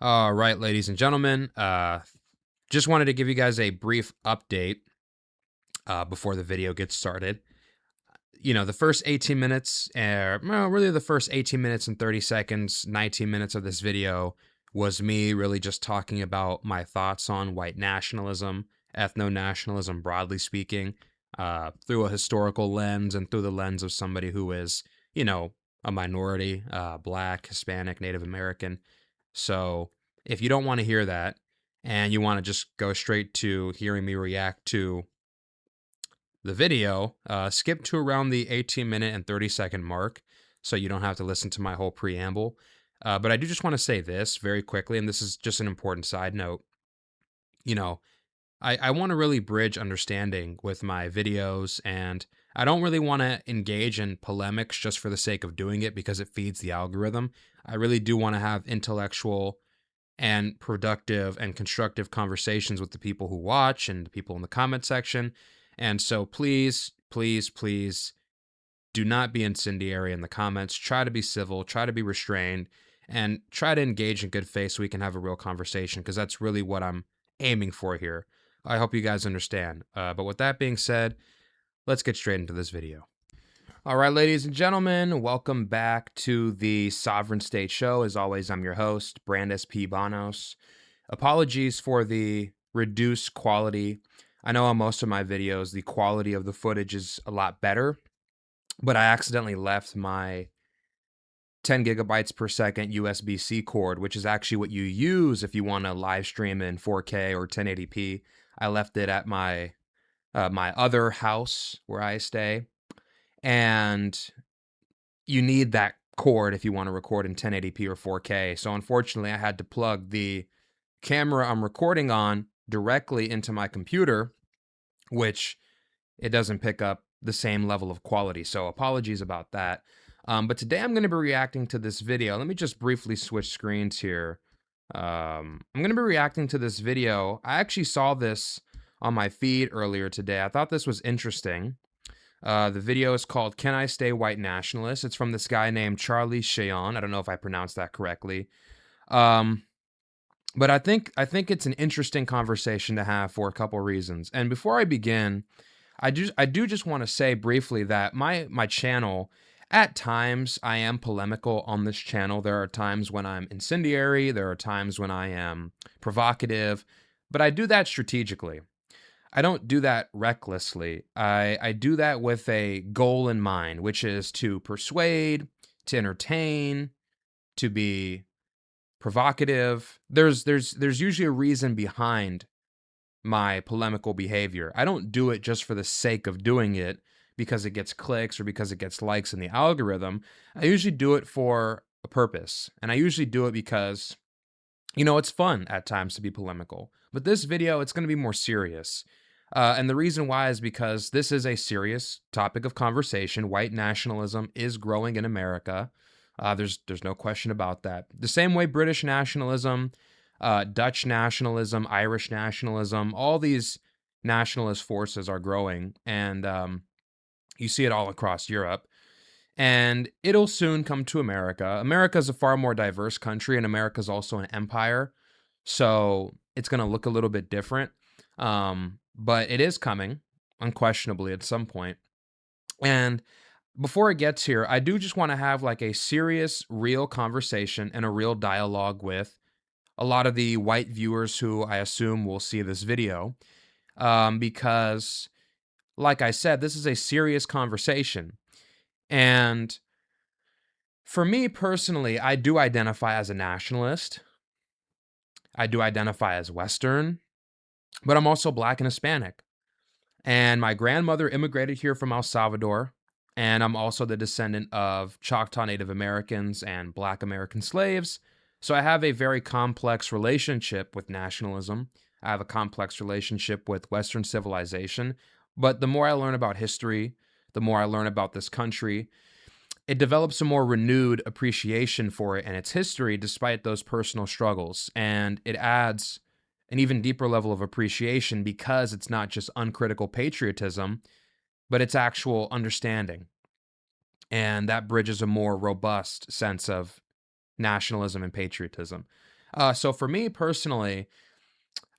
All right, ladies and gentlemen. Just wanted to give you guys a brief update before the video gets started. The first 18 minutes, well, really the first 18 minutes and 30 seconds, 19 minutes of this video was me really just talking about my thoughts on white nationalism, ethno nationalism, broadly speaking, through a historical lens and through the lens of somebody who is, you know, a minority, Black, Hispanic, Native American. So if you don't want to hear that and you want to just go straight to hearing me react to the video, skip to around the 18-minute and 30-second mark so you don't have to listen to my whole preamble. But I do just want to say this very quickly, and this is just an important side note. You know, I want to really bridge understanding with my videos, and I don't really want to engage in polemics just for the sake of doing it because it feeds the algorithm. I really do want to have intellectual and productive and constructive conversations with the people who watch and the people in the comment section. And so please, please, please do not be incendiary in the comments. Try to be civil, try to be restrained, and try to engage in good faith so we can have a real conversation because that's really what I'm aiming for here. I hope you guys understand. But with that being said, let's get straight into this video. All right, ladies and gentlemen, welcome back to the Sovereign State Show. As always, I'm your host, Brandis P. Bonos. Apologies for the reduced quality. I know on most of my videos, the quality of the footage is a lot better, but I accidentally left my 10 gigabytes per second USB-C cord, which is actually what you use if you want to live stream in 4K or 1080p. I left it at my other house where I stay. And you need that cord if you want to record in 1080p or 4K. So unfortunately, I had to plug the camera I'm recording on directly into my computer, which it doesn't pick up the same level of quality. So apologies about that. But today I'm going to be reacting to this video. Let me just briefly switch screens here. I'm going to be reacting to this video. I actually saw this on my feed earlier today. I thought this was interesting. The video is called Can I Stay White Nationalist? It's from this guy named Charlie Cheon. I don't know if I pronounced that correctly. But I think it's an interesting conversation to have for a couple reasons. And before I begin, I do just want to say briefly that my channel, at times I am polemical on this channel. There are times when I'm incendiary, there are times when I am provocative, but I do that strategically. I don't do that recklessly. I do that with a goal in mind, which is to persuade, to entertain, to be provocative. There's usually a reason behind my polemical behavior. I don't do it just for the sake of doing it because it gets clicks or because it gets likes in the algorithm. I usually do it for a purpose. And I usually do it because, it's fun at times to be polemical. But this video, it's going to be more serious. And the reason why is because this is a serious topic of conversation. White nationalism is growing in America. There's no question about that. The same way British nationalism, Dutch nationalism, Irish nationalism, all these nationalist forces are growing. And you see it all across Europe. And it'll soon come to America. America is a far more diverse country, and America is also an empire. So it's going to look a little bit different. But it is coming, unquestionably, at some point. And before it gets here, I do just want to have like a serious, real conversation and a real dialogue with a lot of the white viewers who I assume will see this video. Because, like I said, this is a serious conversation. And for me personally, I do identify as a nationalist. I do identify as Western. But I'm also Black and Hispanic. And my grandmother immigrated here from El Salvador. And I'm also the descendant of Choctaw Native Americans and Black American slaves. So I have a very complex relationship with nationalism. I have a complex relationship with Western civilization. But the more I learn about history, the more I learn about this country, it develops a more renewed appreciation for it and its history despite those personal struggles. And it adds an even deeper level of appreciation because it's not just uncritical patriotism, but it's actual understanding. And that bridges a more robust sense of nationalism and patriotism. So for me personally,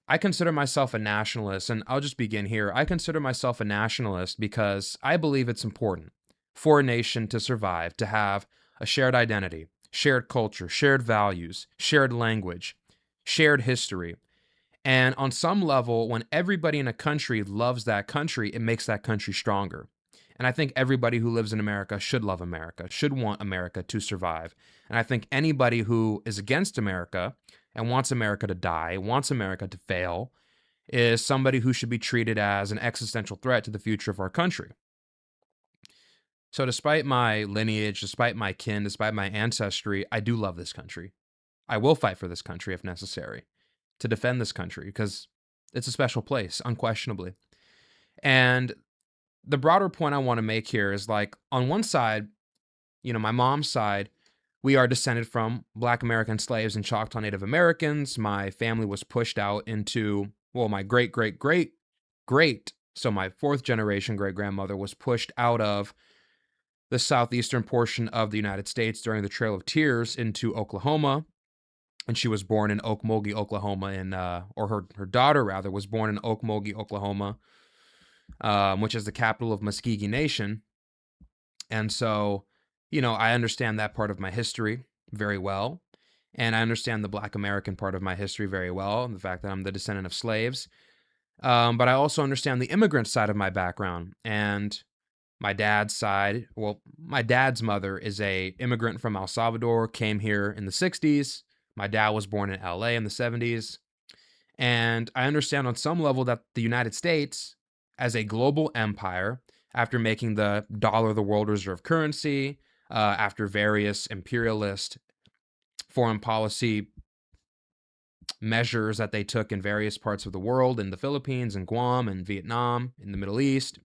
I consider myself a nationalist, and I'll just begin here. I consider myself a nationalist because I believe it's important for a nation to survive, to have a shared identity, shared culture, shared values, shared language, shared history. And on some level, when everybody in a country loves that country, it makes that country stronger. And I think everybody who lives in America should love America, should want America to survive. And I think anybody who is against America and wants America to die, wants America to fail, is somebody who should be treated as an existential threat to the future of our country. So, despite my lineage, despite my kin, despite my ancestry, I do love this country. I will fight for this country if necessary to defend this country because it's a special place, unquestionably. And the broader point I want to make here is like, on one side, my mom's side, we are descended from Black American slaves and Choctaw Native Americans. My family was pushed out into, well, my great, great, great, great. So my fourth generation great grandmother was pushed out of the southeastern portion of the United States during the Trail of Tears into Oklahoma. And she was born in Okmulgee, Oklahoma, or her daughter rather was born in Okmulgee, Oklahoma, which is the capital of Muskogee Nation. And so, I understand that part of my history very well. And I understand the Black American part of my history very well, and the fact that I'm the descendant of slaves. But I also understand the immigrant side of my background. And my dad's side, well, my dad's mother is a immigrant from El Salvador, came here in the 60s. My dad was born in LA in the 70s. And I understand on some level that the United States, as a global empire, after making the dollar the world reserve currency, after various imperialist foreign policy measures that they took in various parts of the world, in the Philippines and Guam and Vietnam, in the Middle East,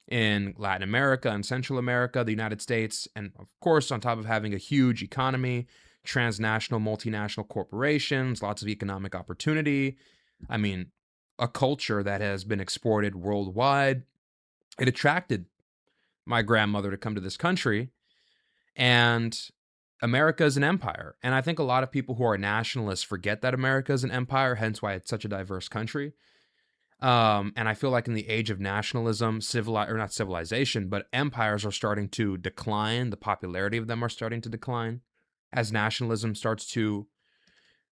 in Latin America and Central America, the United States, and of course, on top of having a huge economy, transnational, multinational corporations, lots of economic opportunity. I mean, a culture that has been exported worldwide. It attracted my grandmother to come to this country, and America is an empire. And I think a lot of people who are nationalists forget that America is an empire, hence why it's such a diverse country. And I feel like in the age of nationalism, not civilization, but empires are starting to decline. The popularity of them are starting to decline as nationalism starts to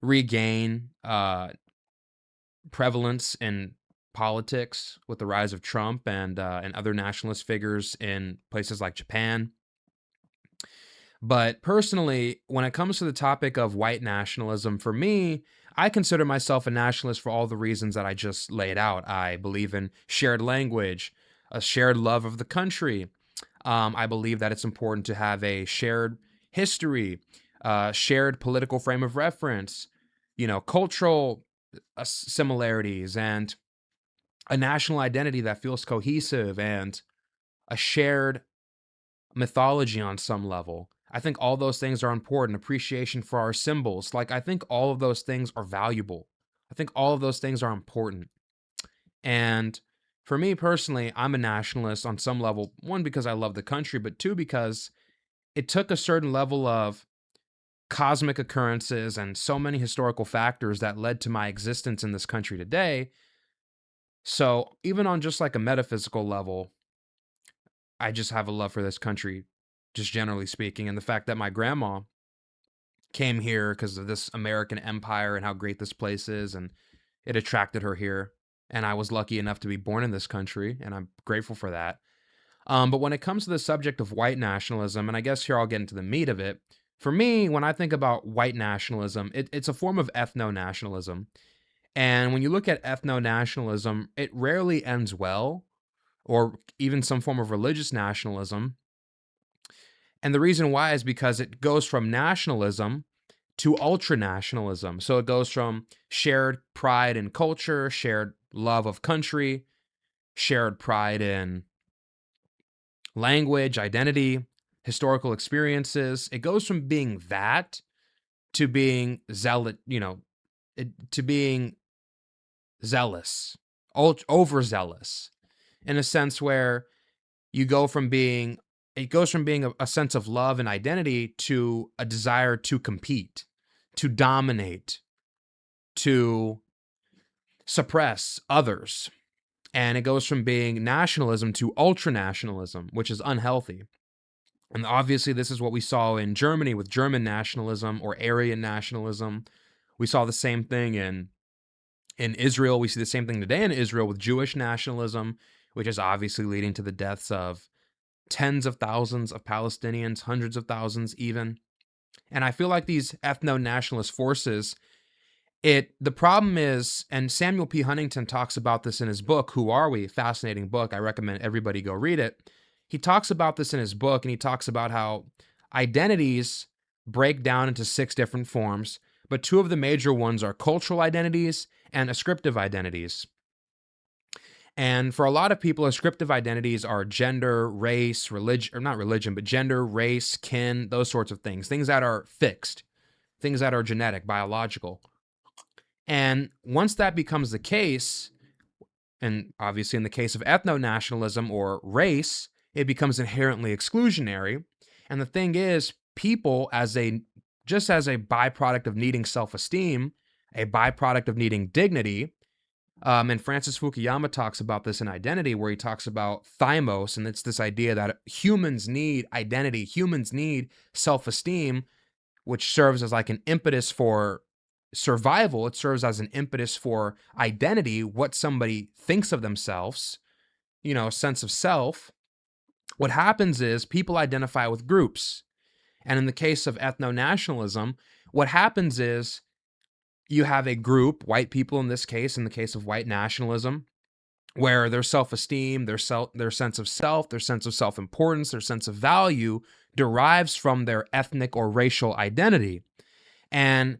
regain prevalence in politics with the rise of Trump and other nationalist figures in places like Japan. But personally, when it comes to the topic of white nationalism, for me, I consider myself a nationalist for all the reasons that I just laid out. I believe in shared language, a shared love of the country. I believe that it's important to have a shared history, shared political frame of reference, cultural similarities, and a national identity that feels cohesive and a shared mythology on some level. I think all those things are important. Appreciation for our symbols. Like, I think all of those things are valuable. I think all of those things are important. And for me personally, I'm a nationalist on some level. One, because I love the country, but two, because it took a certain level of cosmic occurrences and so many historical factors that led to my existence in this country today. So, even on just like a metaphysical level, I just have a love for this country, just generally speaking. And the fact that my grandma came here because of this American empire and how great this place is, and it attracted her here. And I was lucky enough to be born in this country, and I'm grateful for that. But when it comes to the subject of white nationalism, and I guess here I'll get into the meat of it, for me, when I think about white nationalism, it's a form of ethno nationalism. And when you look at ethno nationalism, it rarely ends well, or even some form of religious nationalism. And the reason why is because it goes from nationalism to ultra nationalism. So it goes from shared pride in culture, shared love of country, shared pride in language, identity, historical experiences. It goes from being that to being to being zealous, overzealous, in a sense where you go from being it goes from being a sense of love and identity to a desire to compete, to dominate, to suppress others. And it goes from being nationalism to ultranationalism, which is unhealthy. And obviously, this is what we saw in Germany with German nationalism or Aryan nationalism. We saw the same thing in Israel. We see the same thing today in Israel with Jewish nationalism, which is obviously leading to the deaths of tens of thousands of Palestinians, hundreds of thousands even. And I feel like these ethno-nationalist forces, the problem is, and Samuel P. Huntington talks about this in his book, Who Are We? Fascinating book. I recommend everybody go read it. He talks about this in his book, and he talks about how identities break down into 6 different forms, but 2 of the major ones are cultural identities and ascriptive identities. And for a lot of people, ascriptive identities are gender, race, religion, or not religion, but gender, race, kin, those sorts of things that are fixed, things that are genetic, biological. And once that becomes the case, and obviously in the case of ethno-nationalism or race, it becomes inherently exclusionary. And the thing is, people just as a byproduct of needing self-esteem, a byproduct of needing dignity, and Francis Fukuyama talks about this in Identity, where he talks about thymos, and it's this idea that humans need identity, humans need self-esteem, which serves as like an impetus for survival. It serves as an impetus for identity, what somebody thinks of themselves, sense of self. What happens is people identify with groups. And in the case of ethno-nationalism, what happens is you have a group, white people in this case, in the case of white nationalism, where their self-esteem, their sense of self, their sense of self-importance, their sense of value derives from their ethnic or racial identity. And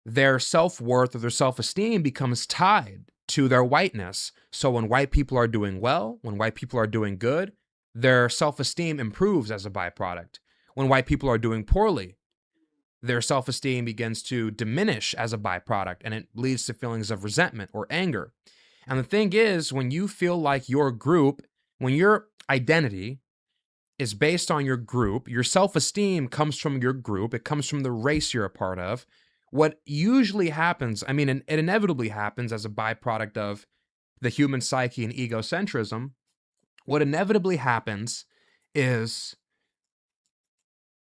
their self-worth or their self-esteem becomes tied to their whiteness. So when white people are doing well, when white people are doing good, their self-esteem improves as a byproduct. When white people are doing poorly, their self-esteem begins to diminish as a byproduct, and it leads to feelings of resentment or anger. And the thing is, when you feel like your group, when your identity is based on your group, your self-esteem comes from your group, it comes from the race you're a part of, what usually happens, it inevitably happens as a byproduct of the human psyche and egocentrism, what inevitably happens is,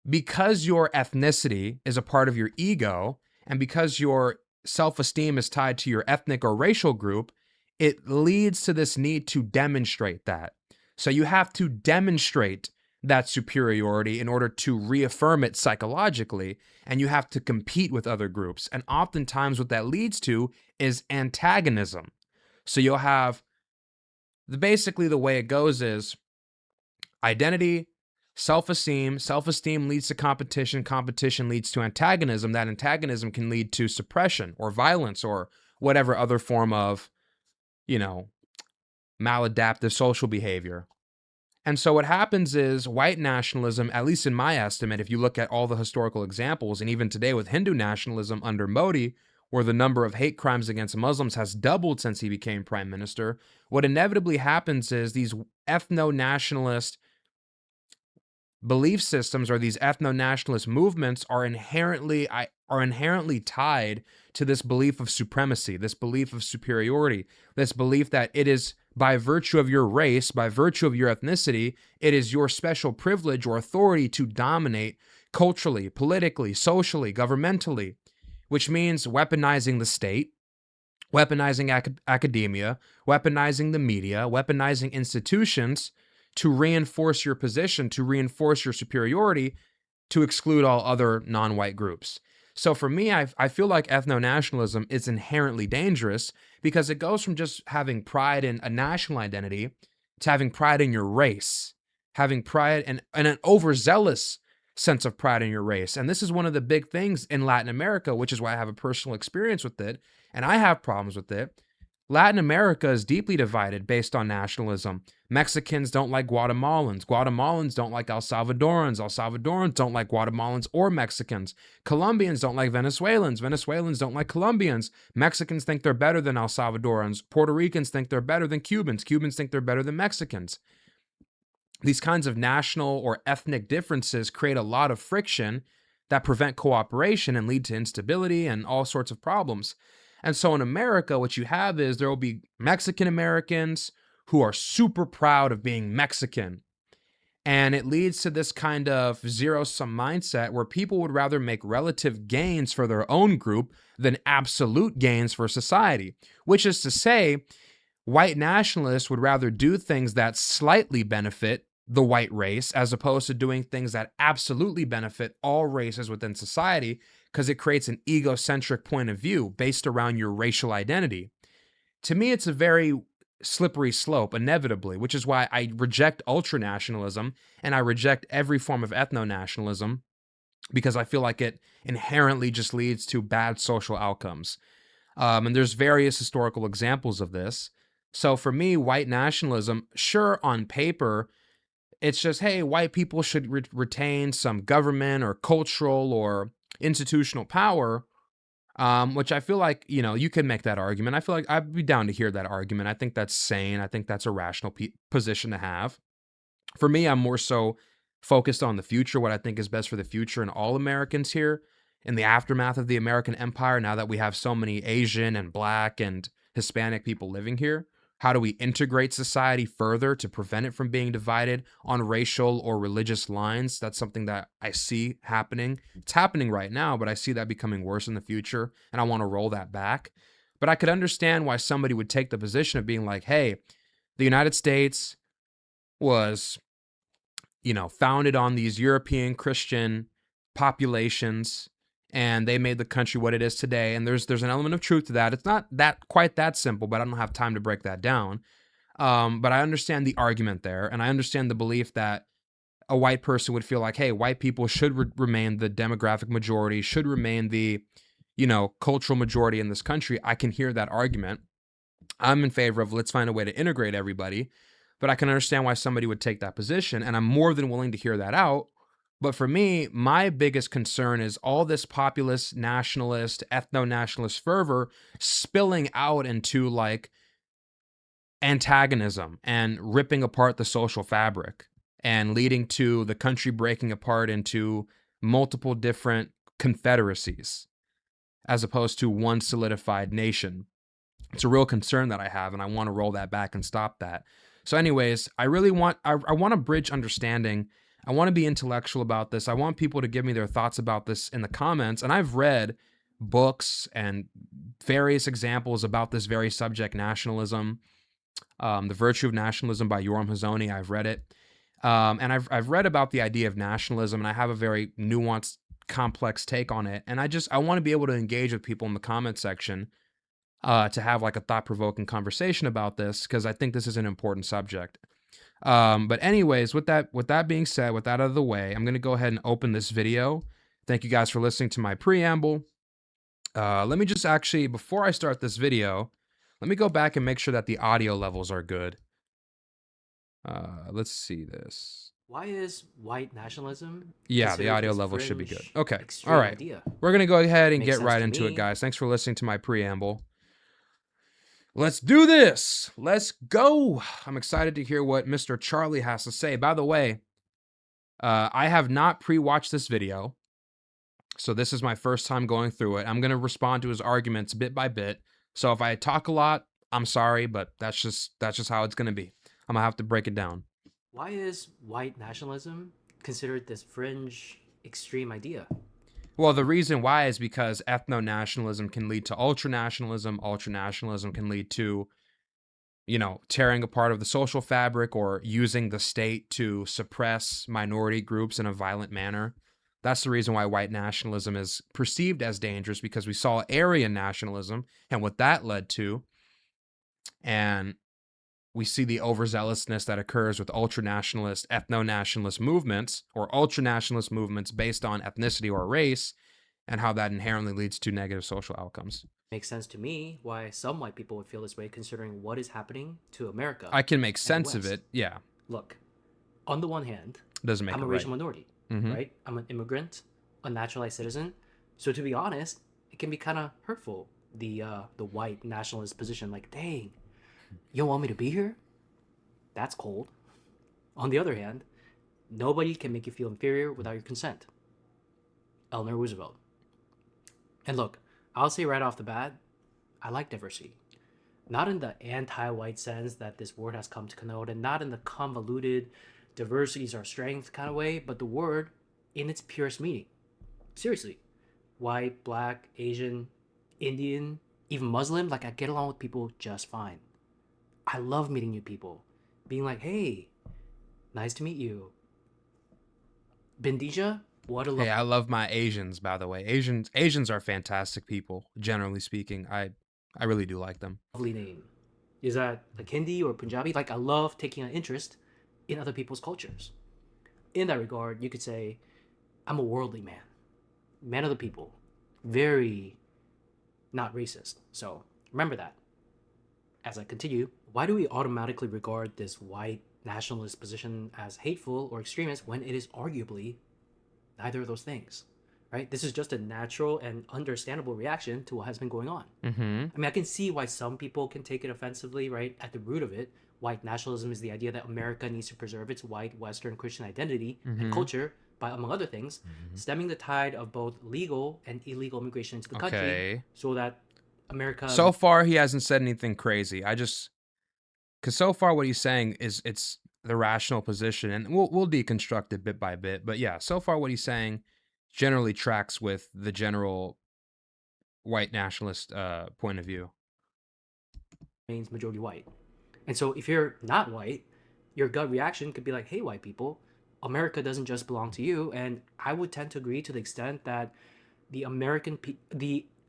because your ethnicity is a part of your ego, and because your self-esteem is tied to your ethnic or racial group, it leads to this need to demonstrate that. So you have to demonstrate that superiority in order to reaffirm it psychologically, and you have to compete with other groups. And oftentimes what that leads to is antagonism. So you'll have, basically the way it goes is identity, self-esteem leads to competition leads to antagonism, that antagonism can lead to suppression or violence or whatever other form of, maladaptive social behavior. And so what happens is white nationalism, at least in my estimate, if you look at all the historical examples, and even today with Hindu nationalism under Modi, where the number of hate crimes against Muslims has doubled since he became prime minister, what inevitably happens is these ethno-nationalist belief systems or these ethno-nationalist movements are inherently tied to this belief of supremacy, this belief of superiority, this belief that it is by virtue of your race, by virtue of your ethnicity, it is your special privilege or authority to dominate culturally, politically, socially, governmentally, which means weaponizing the state, weaponizing academia, weaponizing the media, weaponizing institutions to reinforce your position, to reinforce your superiority, to exclude all other non-white groups. So for me, I feel like ethno-nationalism is inherently dangerous because it goes from just having pride in a national identity to having pride in your race, having pride and an overzealous sense of pride in your race. And this is one of the big things in Latin America, which is why I have a personal experience with it, and I have problems with it. Latin America is deeply divided based on nationalism. Mexicans don't like Guatemalans. Guatemalans don't like El Salvadorans. El Salvadorans don't like Guatemalans or Mexicans. Colombians don't like Venezuelans. Venezuelans don't like Colombians. Mexicans think they're better than El Salvadorans. Puerto Ricans think they're better than Cubans. Cubans think they're better than Mexicans. These kinds of national or ethnic differences create a lot of friction that prevent cooperation and lead to instability and all sorts of problems. And so in America, what you have is there will be Mexican Americans who are super proud of being Mexican. And it leads to this kind of zero-sum mindset where people would rather make relative gains for their own group than absolute gains for society, which is to say, white nationalists would rather do things that slightly benefit the white race as opposed to doing things that absolutely benefit all races within society, because it creates an egocentric point of view based around your racial identity. To me, it's a very slippery slope, inevitably, which is why I reject ultranationalism and I reject every form of ethno-nationalism, because I feel like it inherently just leads to bad social outcomes. And there's various historical examples of this. So for me, white nationalism, sure, on paper, it's just, hey, white people should retain some government or cultural or institutional power, which I feel like, you can make that argument. I feel like I'd be down to hear that argument. I think that's sane. I think that's a rational position to have. For me, I'm more so focused on the future, what I think is best for the future and all Americans here in the aftermath of the American empire, now that we have so many Asian and Black and Hispanic people living here. How do we integrate society further to prevent it from being divided on racial or religious lines? That's something that I see happening. It's happening right now, but I see that becoming worse in the future, and I want to roll that back. But I could understand why somebody would take the position of being like, hey, the United States was, founded on these European Christian populations, and they made the country what it is today. And there's an element of truth to that. It's not that quite that simple, but I don't have time to break that down. But I understand the argument there, and I understand the belief that a white person would feel like, hey, white people should remain the demographic majority, should remain the, cultural majority in this country. I can hear that argument. I'm in favor of let's find a way to integrate everybody, but I can understand why somebody would take that position, and I'm more than willing to hear that out. But for me, my biggest concern is all this populist, nationalist, ethno-nationalist fervor spilling out into like antagonism and ripping apart the social fabric and leading to the country breaking apart into multiple different confederacies as opposed to one solidified nation. It's a real concern that I have, and I want to roll that back and stop that. So anyways, I want to bridge understanding. I want to be intellectual about this. I want people to give me their thoughts about this in the comments. And I've read books and various examples about this very subject, nationalism, The Virtue of Nationalism by Yoram Hazony. I've read it. And I've read about the idea of nationalism, and I have a very nuanced, complex take on it. And I want to be able to engage with people in the comment section to have like a thought-provoking conversation about this, because I think this is an important subject. But anyways, with that being said, with that out of the way, I'm going to go ahead and open this video. Thank you guys for listening to my preamble. Let me just actually, before I start this video, let me go back and make sure that the audio levels are good. Let's see this. Why is white nationalism? Yeah, the audio level should be good. Okay. All right. We're going to go ahead and get right into it, guys. Thanks for listening to my preamble. Let's do this. Let's go. I'm excited to hear what Mr. Charlie has to say. By the way, I have not pre-watched this video, so this is my first time going through it. I'm going to respond to his arguments bit by bit. So if I talk a lot, I'm sorry, but that's just how it's going to be. I'm going to have to break it down. Why is white nationalism considered this fringe, extreme idea? Well, the reason why is because ethno-nationalism can lead to ultranationalism. Ultranationalism can lead to, tearing apart of the social fabric or using the state to suppress minority groups in a violent manner. That's the reason why white nationalism is perceived as dangerous, because we saw Aryan nationalism and what that led to. And we see the overzealousness that occurs with ultranationalist, ethno-nationalist movements, or ultranationalist movements based on ethnicity or race, and how that inherently leads to negative social outcomes. Makes sense to me why some white people would feel this way, considering what is happening to America. I can make sense of it, yeah. Look, on the one hand, doesn't make I'm it a racial right. minority, right? I'm an immigrant, a naturalized citizen. So to be honest, it can be kind of hurtful, the white nationalist position. Like, dang, you don't want me to be here? That's cold. On the other hand, nobody can make you feel inferior without your consent. Eleanor Roosevelt. And look, I'll say right off the bat, I like diversity. Not in the anti-white sense that this word has come to connote, and not in the convoluted diversity is our strength kind of way, but the word in its purest meaning. Seriously, white, black, Asian, Indian, even Muslim, like I get along with people just fine. I love meeting new people, being like, hey, nice to meet you. Bindija, what a Hey, I love my Asians, by the way. Asians are fantastic people, generally speaking. I really do like them. lovely name. Is that like Hindi or Punjabi? Like I love taking an interest in other people's cultures. In that regard, you could say I'm a worldly man of the people, very not racist. So remember that. As I continue, why do we automatically regard this white nationalist position as hateful or extremist when it is arguably neither of those things? Right? This is just a natural and understandable reaction to what has been going on. Mm-hmm. I mean, I can see why some people can take it offensively, right? At the root of it, white nationalism is the idea that America needs to preserve its white Western Christian identity and Mm-hmm. culture by, among other things, stemming the tide of both legal and illegal immigration into the country Okay. so that America. So far, he hasn't said anything crazy. Because so far, what he's saying is it's the rational position, and we'll deconstruct it bit by bit. But yeah, so far, what he's saying generally tracks with the general white nationalist point of view. Remains majority white. And so if you're not white, your gut reaction could be like, hey, white people, America doesn't just belong to you. And I would tend to agree to the extent that the American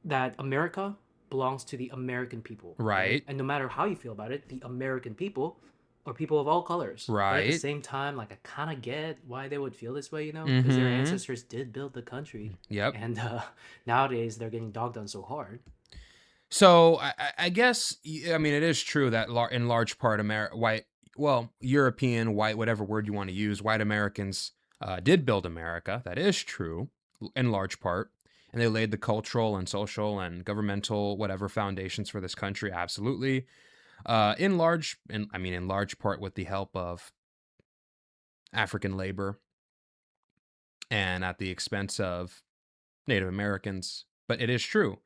that America belongs to the American people, right? Right. And no matter how you feel about it, the American people are people of all colors. But at the Right. same time, like I kind of get why they would feel this way, because their Mm-hmm. ancestors did build the country, Yep. and nowadays they're getting dogged on so hard. So I guess I mean it is true that in large part European, white, whatever word you want to use, white Americans did build America. That is true in large part, and they laid the cultural and social and governmental whatever foundations for this country. Absolutely, in large part with the help of African labor and at the expense of Native Americans. But it is true.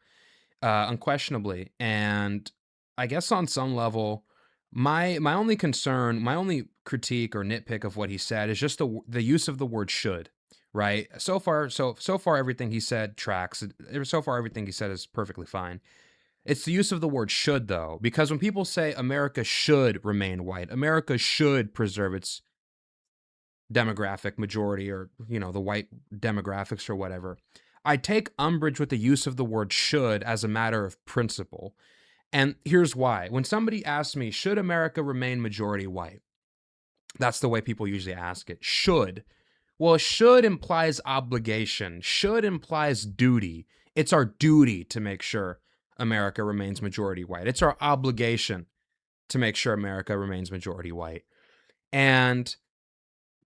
Unquestionably. And I guess on some level, my only concern, my only critique or nitpick of what he said is just the use of the word should. Right. So far everything he said tracks. So far everything he said is perfectly fine. It's the use of the word should though, because when people say America should remain white, America should preserve its demographic majority or the white demographics or whatever, I take umbrage with the use of the word should as a matter of principle. And here's why. When somebody asks me, should America remain majority white? That's the way people usually ask it. Should. Well, should implies obligation. Should implies duty. It's our duty to make sure America remains majority white. It's our obligation to make sure America remains majority white. And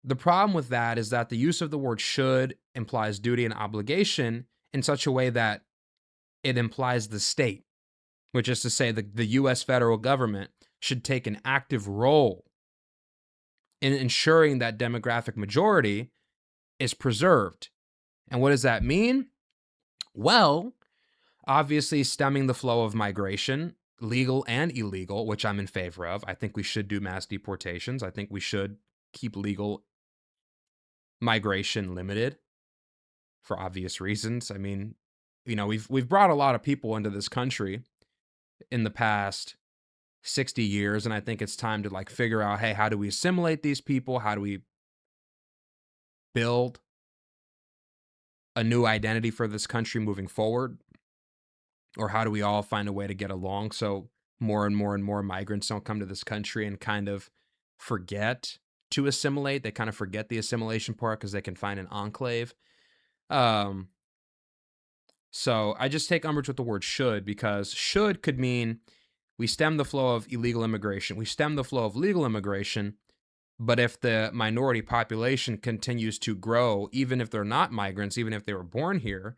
the problem with that is that the use of the word should implies duty and obligation in such a way that it implies the state, which is to say the US federal government should take an active role in ensuring that demographic majority is preserved. And what does that mean? Well, obviously stemming the flow of migration, legal and illegal, which I'm in favor of. I think we should do mass deportations. I think we should keep legal migration limited for obvious reasons. I mean, we've brought a lot of people into this country in the past 60 years, and I think it's time to figure out, hey, how do we assimilate these people? How do we build a new identity for this country moving forward? Or how do we all find a way to get along so more and more and more migrants don't come to this country and kind of forget to assimilate? They kind of forget the assimilation part because they can find an enclave. Um, So I just take umbrage with the word should, because should could mean we stem the flow of illegal immigration, we stem the flow of legal immigration, but if the minority population continues to grow, even if they're not migrants, even if they were born here,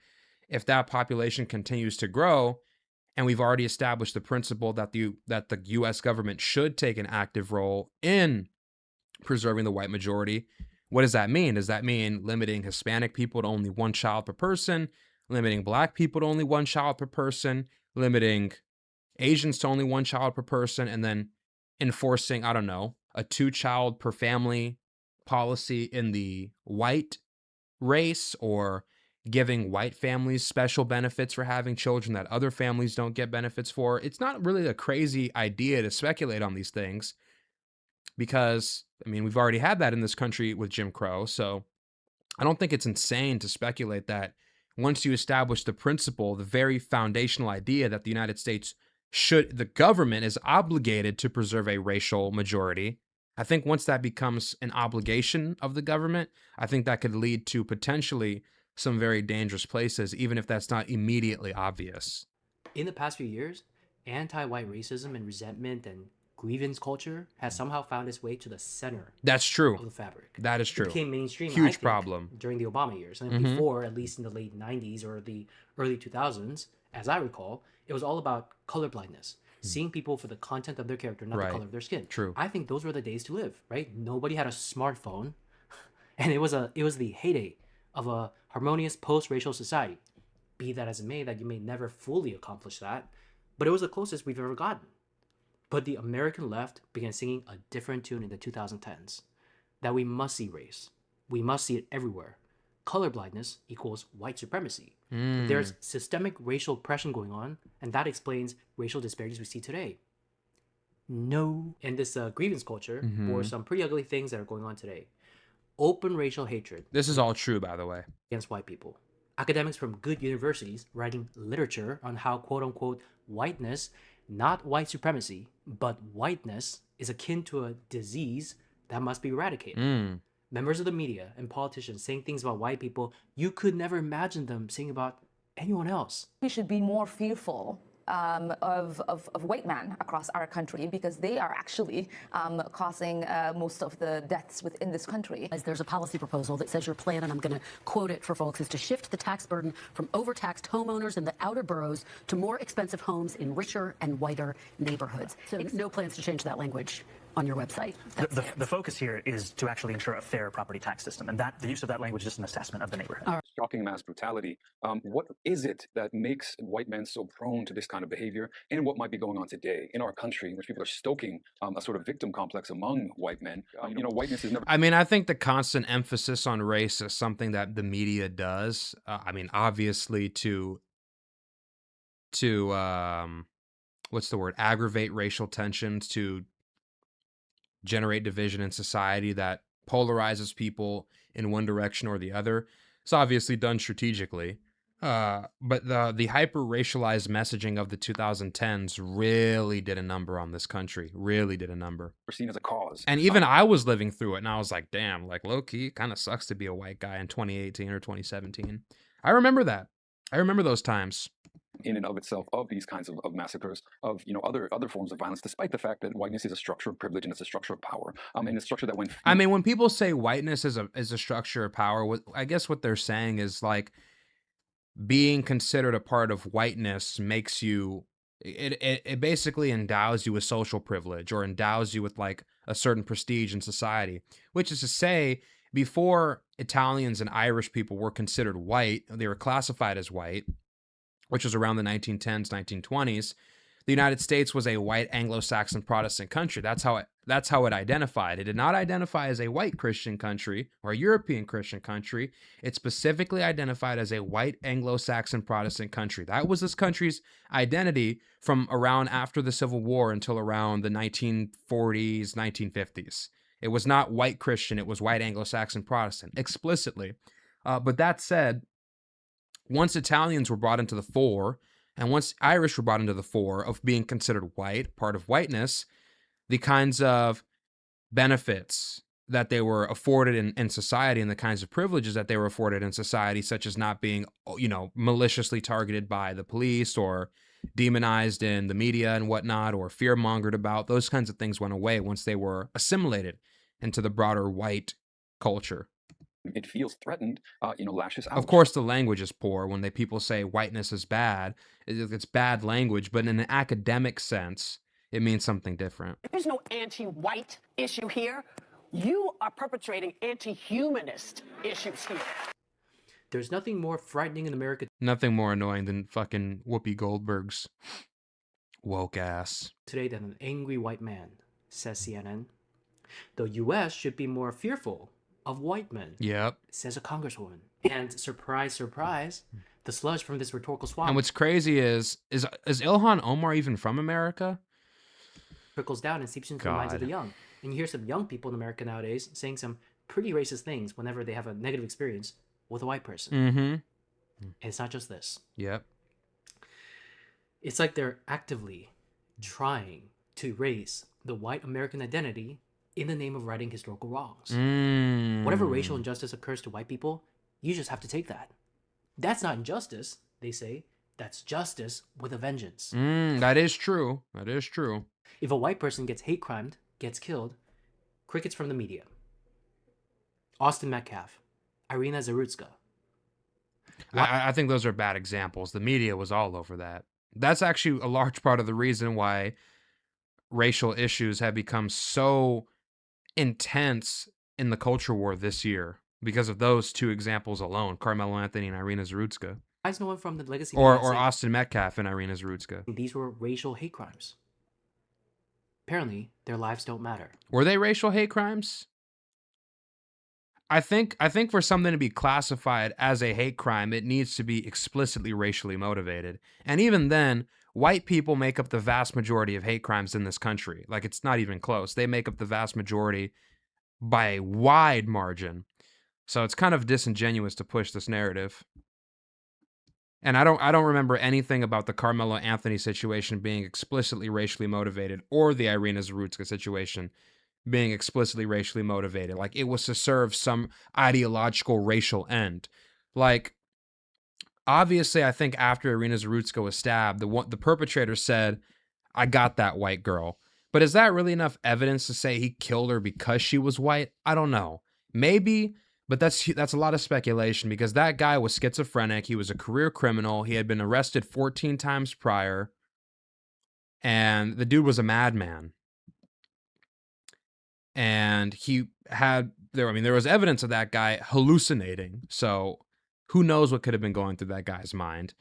if that population continues to grow, and we've already established the principle that the US government should take an active role in preserving the white majority, What does that mean? Does that mean limiting Hispanic people to only one child per person, limiting Black people to only one child per person, limiting Asians to only one child per person, and then enforcing, I don't know, a two-child per family policy in the white race, or giving white families special benefits for having children that other families don't get benefits for? It's not really a crazy idea to speculate on these things because, I mean, we've already had that in this country with Jim Crow. So I don't think it's insane to speculate that once you establish the principle, the very foundational idea that the United States the government is obligated to preserve a racial majority. I think once that becomes an obligation of the government, I think that could lead to potentially some very dangerous places, even if that's not immediately obvious. In the past few years, anti-white racism and resentment and grievance culture has somehow found its way to the center That's true. of the fabric. That is It true. became mainstream, I Huge think, problem. during the Obama years. And Mhm. before, at least in the late 90s or the early 2000s, as I recall, it was all about colorblindness, seeing people for the content of their character, not Right. the color of their skin. True. I think those were the days to live, right? Nobody had a smartphone, and it was the heyday of a harmonious post-racial society. Be that as it may, that you may never fully accomplish that, but it was the closest we've ever gotten. But the American left began singing a different tune in the 2010s, that we must see race. We must see it everywhere. Colorblindness equals white supremacy. There's systemic racial oppression going on, and that explains racial disparities we see today. No. And this grievance culture bore some pretty ugly things that are going on today. Open racial hatred This is all true, by the way. against white people. Academics from good universities writing literature on how quote unquote whiteness, not white supremacy, but whiteness is akin to a disease that must be eradicated. Members of the media and politicians saying things about white people you could never imagine them saying about anyone else. We should be more fearful of white men across our country, because they are actually causing most of the deaths within this country. There's a policy proposal that says your plan, and I'm going to quote it for folks, is to shift the tax burden from overtaxed homeowners in the outer boroughs to more expensive homes in richer and whiter neighborhoods. So no plans to change that language on your website. The focus here is to actually ensure a fair property tax system, and that the use of that language is just an assessment of the neighborhood. Shocking mass brutality. What is it that makes white men so prone to this kind of behavior, and what might be going on today in our country in which people are stoking a sort of victim complex among white men? Whiteness is never... I mean, I think the constant emphasis on race is something that the media does. I mean, obviously to what's the word? Aggravate racial tensions, to generate division in society that polarizes people in one direction or the other. It's obviously done strategically. But the hyper racialized messaging of the 2010s really did a number on this country. Really did a number. seen as a cause. And even I was living through it, and I was like, damn, like low key, it kind of sucks to be a white guy in 2018 or 2017. I remember that. I remember those times. In and of itself, of these kinds of massacres, of other forms of violence, despite the fact that whiteness is a structure of privilege and it's a structure of power, and a structure that when... I mean, when people say whiteness is a structure of power, I guess what they're saying is like being considered a part of whiteness makes you... It basically endows you with social privilege, or endows you with like a certain prestige in society, which is to say, before Italians and Irish people were considered white, they were classified as white, which was around the 1910s, 1920s. The United States was a white Anglo-Saxon Protestant country. That's how it identified. It did not identify as a white Christian country or a European Christian country. It specifically identified as a white Anglo-Saxon Protestant country. That was this country's identity from around after the Civil War until around the 1940s, 1950s. It was not white Christian. It was white Anglo-Saxon Protestant, explicitly. But that said, once Italians were brought into the fore, and once Irish were brought into the fore of being considered white, part of whiteness, the kinds of benefits that they were afforded in society and the kinds of privileges that they were afforded in society, such as not being, maliciously targeted by the police or demonized in the media and whatnot, or fear-mongered about, those kinds of things went away once they were assimilated into the broader white culture. It feels threatened, lashes out. Of course, the language is poor. When people say whiteness is bad, it's bad language, but in an academic sense, it means something different. There's no anti-white issue here. You are perpetrating anti-humanist issues here. There's nothing more frightening in America Nothing more annoying than fucking Whoopi Goldberg's woke ass. today than an angry white man, says CNN. The U.S. should be more fearful of white men, Yep. says a congresswoman. And surprise, surprise, the sludge from this rhetorical swamp And what's crazy is Ilhan Omar even from America? trickles down and seeps into the minds of the God. young. And you hear some young people in America nowadays saying some pretty racist things whenever they have a negative experience with a white person. Mm-hmm. And it's not just this. Yep. It's like they're actively trying to erase the white American identity in the name of righting historical wrongs. Whatever racial injustice occurs to white people, you just have to take that. That's not injustice, they say. That's justice with a vengeance. That is true. That is true. If a white person gets hate crimed, gets killed, crickets from the media. Austin Metcalf, Irina Zarutska. I think those are bad examples. The media was all over that. That's actually a large part of the reason why racial issues have become so intense in the culture war this year, because of those two examples alone, Carmelo Anthony and Irina Zarutska. Why is no one from the legacy Or media saying Austin Metcalf and Irina Zarutska. these were racial hate crimes? Apparently, their lives don't matter. Were they racial hate crimes? I think for something to be classified as a hate crime, it needs to be explicitly racially motivated. And even then, white people make up the vast majority of hate crimes in this country. Like, it's not even close. They make up the vast majority by a wide margin. So it's kind of disingenuous to push this narrative. And I don't remember anything about the Carmelo Anthony situation being explicitly racially motivated, or the Irina Zarutska situation being explicitly racially motivated. Like, it was to serve some ideological racial end. Like, obviously, I think after Irina Zarutska was stabbed, the perpetrator said, "I got that white girl." But is that really enough evidence to say he killed her because she was white? I don't know. Maybe, but that's a lot of speculation, because that guy was schizophrenic. He was a career criminal. He had been arrested 14 times prior. And the dude was a madman. And there was evidence of that guy hallucinating. So who knows what could have been going through that guy's mind.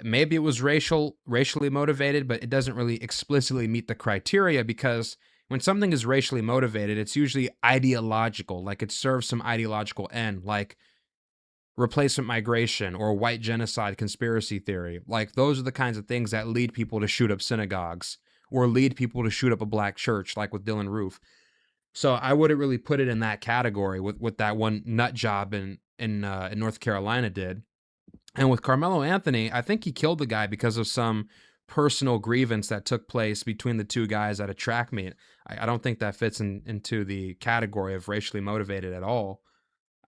Maybe it was racially motivated, but it doesn't really explicitly meet the criteria, because when something is racially motivated, it's usually ideological. Like, it serves some ideological end, like replacement migration or white genocide conspiracy theory. Like, those are the kinds of things that lead people to shoot up synagogues or lead people to shoot up a black church, like with Dylan Roof. So I wouldn't really put it in that category with that one nut job in North Carolina did. And with Carmelo Anthony, I think he killed the guy because of some personal grievance that took place between the two guys at a track meet. I don't think that fits into the category of racially motivated at all.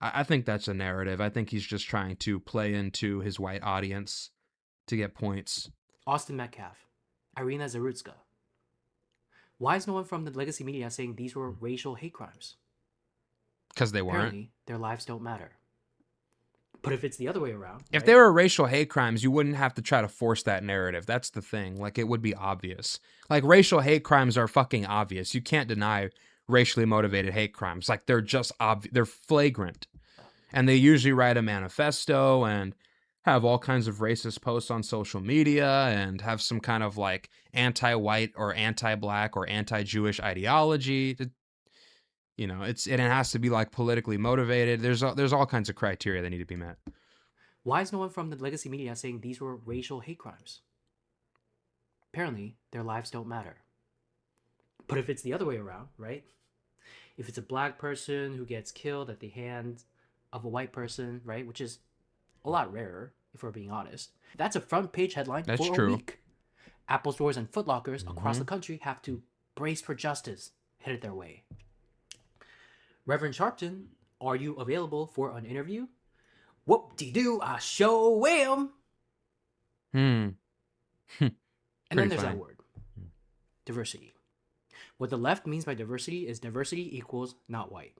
I think that's a narrative. I think he's just trying to play into his white audience to get points. Austin Metcalf, Irina Zarutska. Why is no one from the legacy media saying these were racial hate crimes? Because they weren't. Apparently, their lives don't matter. But if it's the other way around... If they were racial hate crimes, you wouldn't have to try to force that narrative. That's the thing. Like, it would be obvious. Like, racial hate crimes are fucking obvious. You can't deny racially motivated hate crimes. Like, they're just obvious. They're flagrant. And they usually write a manifesto and have all kinds of racist posts on social media and have some kind of, like, anti-white or anti-black or anti-Jewish ideology. You know, it has to be, like, politically motivated. There's all kinds of criteria that need to be met. Why is no one from the legacy media saying these were racial hate crimes? Apparently, their lives don't matter. But if it's the other way around, right? If it's a black person who gets killed at the hand of a white person, right? Which is a lot rarer, if we're being honest. That's a front page headline for a week. Apple stores and Foot Lockers across the country have to brace for justice headed their way. Reverend Sharpton, are you available for an interview? Whoop-de-doo, I show am. And then there's that word. Diversity. What the left means by diversity is diversity equals not white.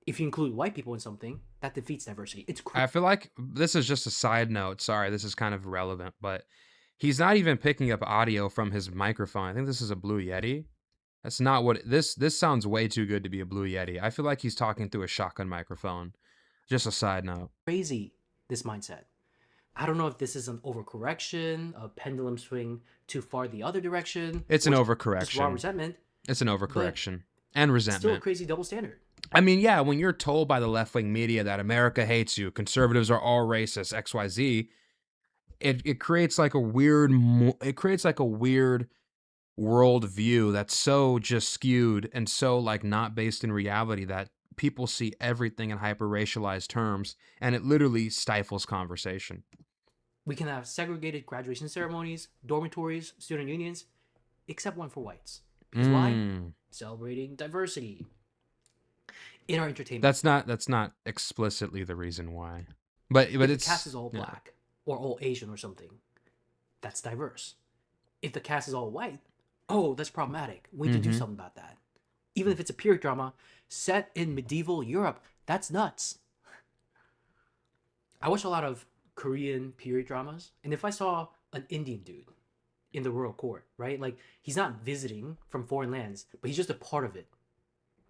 If you include white people in something, that defeats diversity. It's crazy. I feel like this is just a side note. Sorry, this is kind of irrelevant, but he's not even picking up audio from his microphone. I think this is a Blue Yeti. That's not what this sounds way too good to be a Blue Yeti. I feel like he's talking through a shotgun microphone. Just a side note. Crazy, this mindset. I don't know if this is an overcorrection, a pendulum swing too far the other direction. It's an or just raw overcorrection. resentment. It's an overcorrection and It's still a resentment. crazy double standard. I mean, yeah, when you're told by the left-wing media that America hates you, conservatives are all racist, XYZ, it creates like a weird world view that's so just skewed and so like not based in reality that people see everything in hyper-racialized terms, and it literally stifles conversation. We can have segregated graduation ceremonies, dormitories, student unions, except one for whites. Because why? Celebrating diversity. In our entertainment. That's not explicitly the reason why. But if it's the cast is all black or all Asian or something, that's diverse. If the cast is all white, oh, that's problematic. We need to do something about that. Even if it's a period drama set in medieval Europe, that's nuts. I watch a lot of Korean period dramas, and if I saw an Indian dude in the royal court, right? Like, he's not visiting from foreign lands, but he's just a part of it.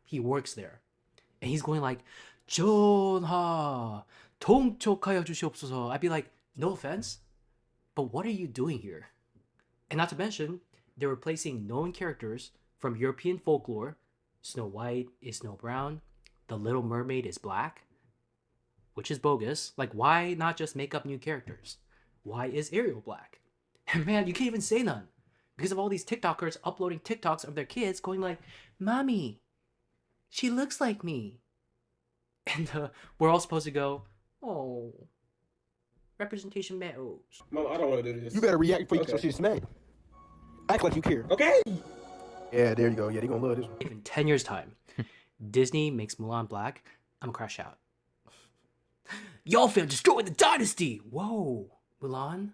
He works there. And he's going like, 전하, 통촉하여 주시옵소서. I'd be like, no offense, but what are you doing here? And not to mention, they're replacing known characters from European folklore. Snow White is Snow Brown. The Little Mermaid is black, which is bogus. Like, why not just make up new characters? Why is Ariel black? And man, you can't even say none because of all these TikTokers uploading TikToks of their kids going like, Mommy, she looks like me. And we're all supposed to go, oh, representation matters. Mom, I don't want to do this. You better react before you get your shit smacked. Act like you care. Okay. Yeah, there you go. Yeah, they gonna love this one. If in 10 years' time, Disney makes Mulan black, I'm gonna crash out. Y'all failed destroying the dynasty! Whoa, Mulan,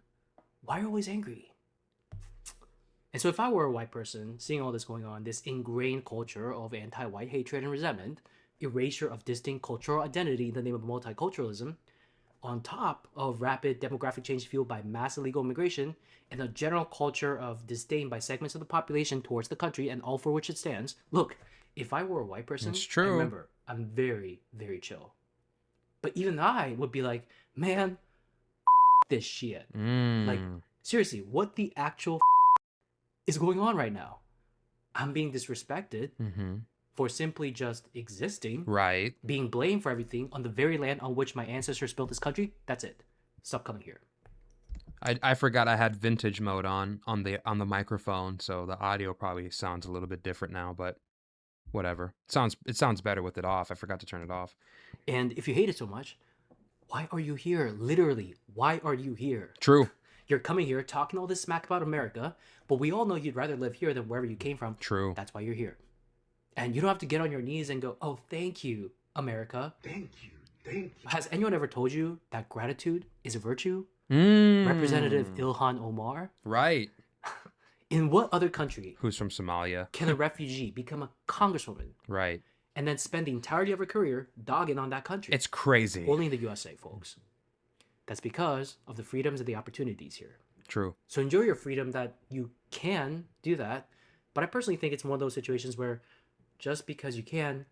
why are you always angry? And so if I were a white person, seeing all this going on, this ingrained culture of anti-white hatred and resentment, erasure of distinct cultural identity in the name of multiculturalism, on top of rapid demographic change fueled by mass illegal immigration and a general culture of disdain by segments of the population towards the country and all for which it stands. Look, if I were a white person, It's true. and remember, I'm very, very chill. But even I would be like, man, this shit. Like, seriously, what the actual is going on right now? I'm being disrespected for simply just existing, right, being blamed for everything on the very land on which my ancestors built this country. That's it. Stop coming here. I forgot I had vintage mode on the microphone, so the audio probably sounds a little bit different now, but whatever. It sounds better with it off. I forgot to turn it off. And if you hate it so much, why are you here? Literally, why are you here? True. You're coming here talking all this smack about America, but we all know you'd rather live here than wherever you came from. True. That's why you're here. And you don't have to get on your knees and go, oh, thank you, America. Thank you. Thank you. Has anyone ever told you that gratitude is a virtue? Representative Ilhan Omar? Right. In what other country Who's from Somalia? can a refugee become a congresswoman Right. and then spend the entirety of her career dogging on that country? It's crazy. Only in the USA, folks. That's because of the freedoms and the opportunities here. True. So enjoy your freedom that you can do that. But I personally think it's one of those situations where just because you can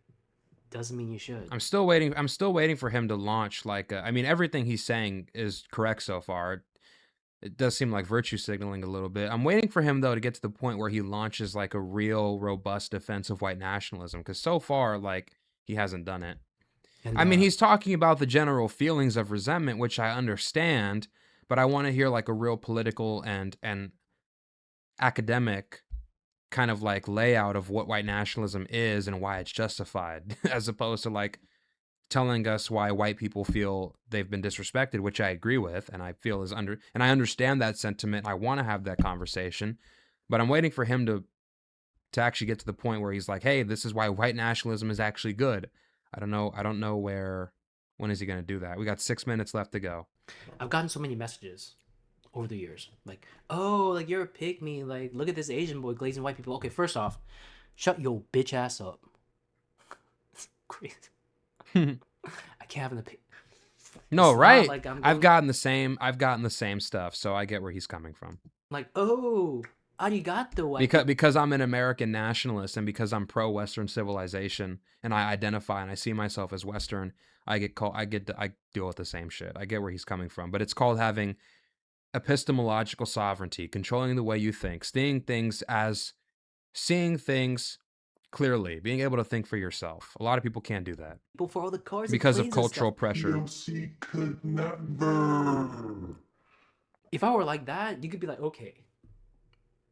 doesn't mean you should. I'm still waiting for him to launch I mean, everything he's saying is correct so far. It does seem like virtue signaling a little bit. I'm waiting for him though to get to the point where he launches like a real robust defense of white nationalism, because so far like he hasn't done it. And, I mean, he's talking about the general feelings of resentment, which I understand, but I want to hear like a real political and academic kind of like layout of what white nationalism is and why it's justified, as opposed to like telling us why white people feel they've been disrespected, which I agree with, and I feel and I understand that sentiment. I want to have that conversation, but I'm waiting for him to actually get to the point where he's like, hey, this is why white nationalism is actually good. I don't know when is he going to do that? We got 6 minutes left to go. I've gotten so many messages over the years. Like, oh, like you're a pygmy. Like, look at this Asian boy glazing white people. Okay, first off, shut your bitch ass up. It's crazy. I can't have an opinion. No, It's right. not like I'm I've going- gotten the same stuff, so I get where he's coming from. Like, oh, arigato, white because I'm an American nationalist and because I'm pro Western civilization and I identify and I see myself as Western, I deal with the same shit. I get where he's coming from, but it's called having epistemological sovereignty, controlling the way you think, seeing things clearly, being able to think for yourself. A lot of people can't do that people for all the cars because and of planes and cultural stuff. pressure. PMC could never. If I were like that, you could be like, okay,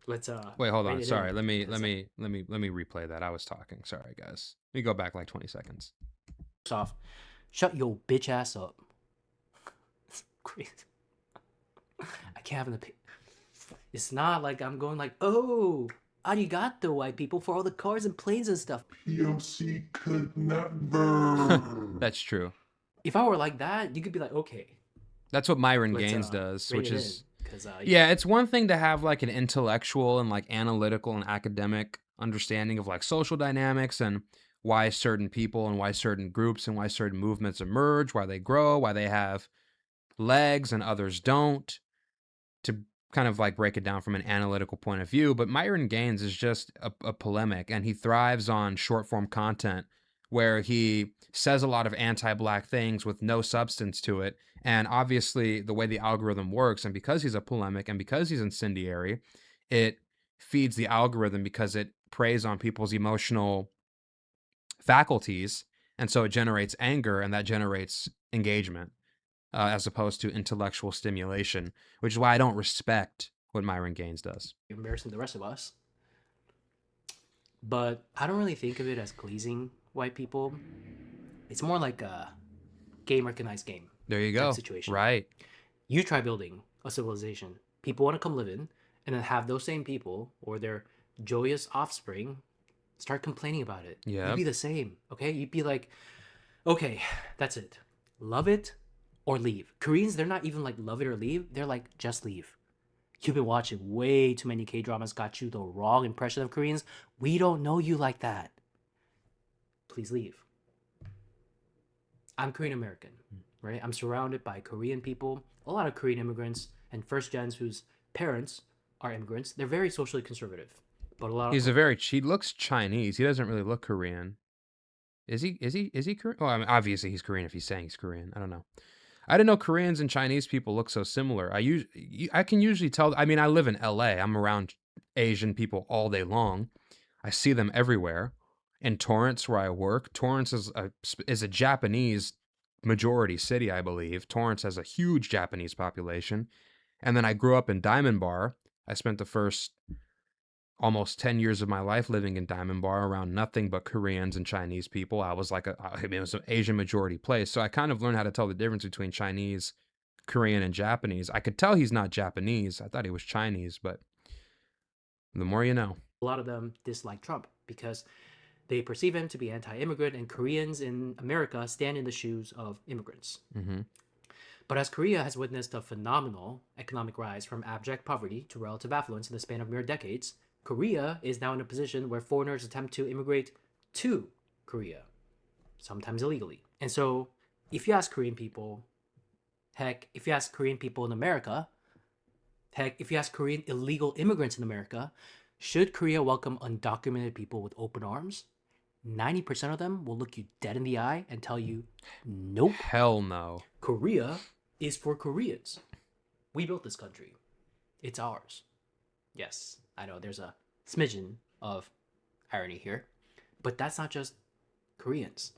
let's Wait, hold rein on. it Sorry. in, Let me 'cause, replay that. I was talking. Sorry, guys. Let me go back like 20 seconds. first off, shut your bitch ass up. It's crazy. I can't have an opinion. It's not like I'm going like, oh, arigato, white people, for all the cars and planes and stuff. PMC could never. That's true. If I were like that, you could be like, okay, That's what Myron let's Gaines does, rein which it is in, 'cause, yeah, it's one thing to have like an intellectual and like analytical and academic understanding of like social dynamics and why certain people and why certain groups and why certain movements emerge, why they grow, why they have legs and others don't, to kind of like break it down from an analytical point of view. But Myron Gaines is just a polemic, and he thrives on short form content where he says a lot of anti-black things with no substance to it. And obviously the way the algorithm works, and because he's a polemic and because he's incendiary, it feeds the algorithm because it preys on people's emotional faculties. And so it generates anger, and that generates engagement. As opposed to intellectual stimulation, which is why I don't respect what Myron Gaines does. embarrassing the rest of us. But I don't really think of it as pleasing white people. It's more like a game recognized game There you type go. situation. Right. You try building a civilization. People want to come live in, and then have those same people or their joyous offspring start complaining about it. Yep. You'd be the same, okay? You'd be like, okay, that's it. Love it or leave. Koreans, they're not even like love it or leave. They're like, just leave. You've been watching way too many K-dramas, got you the wrong impression of Koreans. We don't know you like that. Please leave. I'm Korean American, right? I'm surrounded by Korean people, a lot of Korean immigrants, and first gens whose parents are immigrants. They're very socially conservative. But a lot of He looks Chinese. He doesn't really look Korean. Is he Korean? Well, I mean, obviously he's Korean if he's saying he's Korean. I don't know. I didn't know Koreans and Chinese people look so similar. I can usually tell. I mean, I live in LA. I'm around Asian people all day long. I see them everywhere. In Torrance, where I work, Torrance is a Japanese majority city, I believe. Torrance has a huge Japanese population. And then I grew up in Diamond Bar. I spent the first almost 10 years of my life living in Diamond Bar around nothing but Koreans and Chinese people. I was like, it was an Asian majority place. So I kind of learned how to tell the difference between Chinese, Korean, and Japanese. I could tell he's not Japanese. I thought he was Chinese, but the more you know. a lot of them dislike Trump because they perceive him to be anti-immigrant, and Koreans in America stand in the shoes of immigrants. Mm-hmm. But as Korea has witnessed a phenomenal economic rise from abject poverty to relative affluence in the span of mere decades, Korea is now in a position where foreigners attempt to immigrate to Korea, sometimes illegally. And so, if you ask Korean people, heck, if you ask Korean people in America, heck, if you ask Korean illegal immigrants in America, should Korea welcome undocumented people with open arms? 90% of them will look you dead in the eye and tell you, nope. Hell no. Korea is for Koreans. We built this country. It's ours. Yes, I know there's a smidgen of irony here, but that's not just Koreans.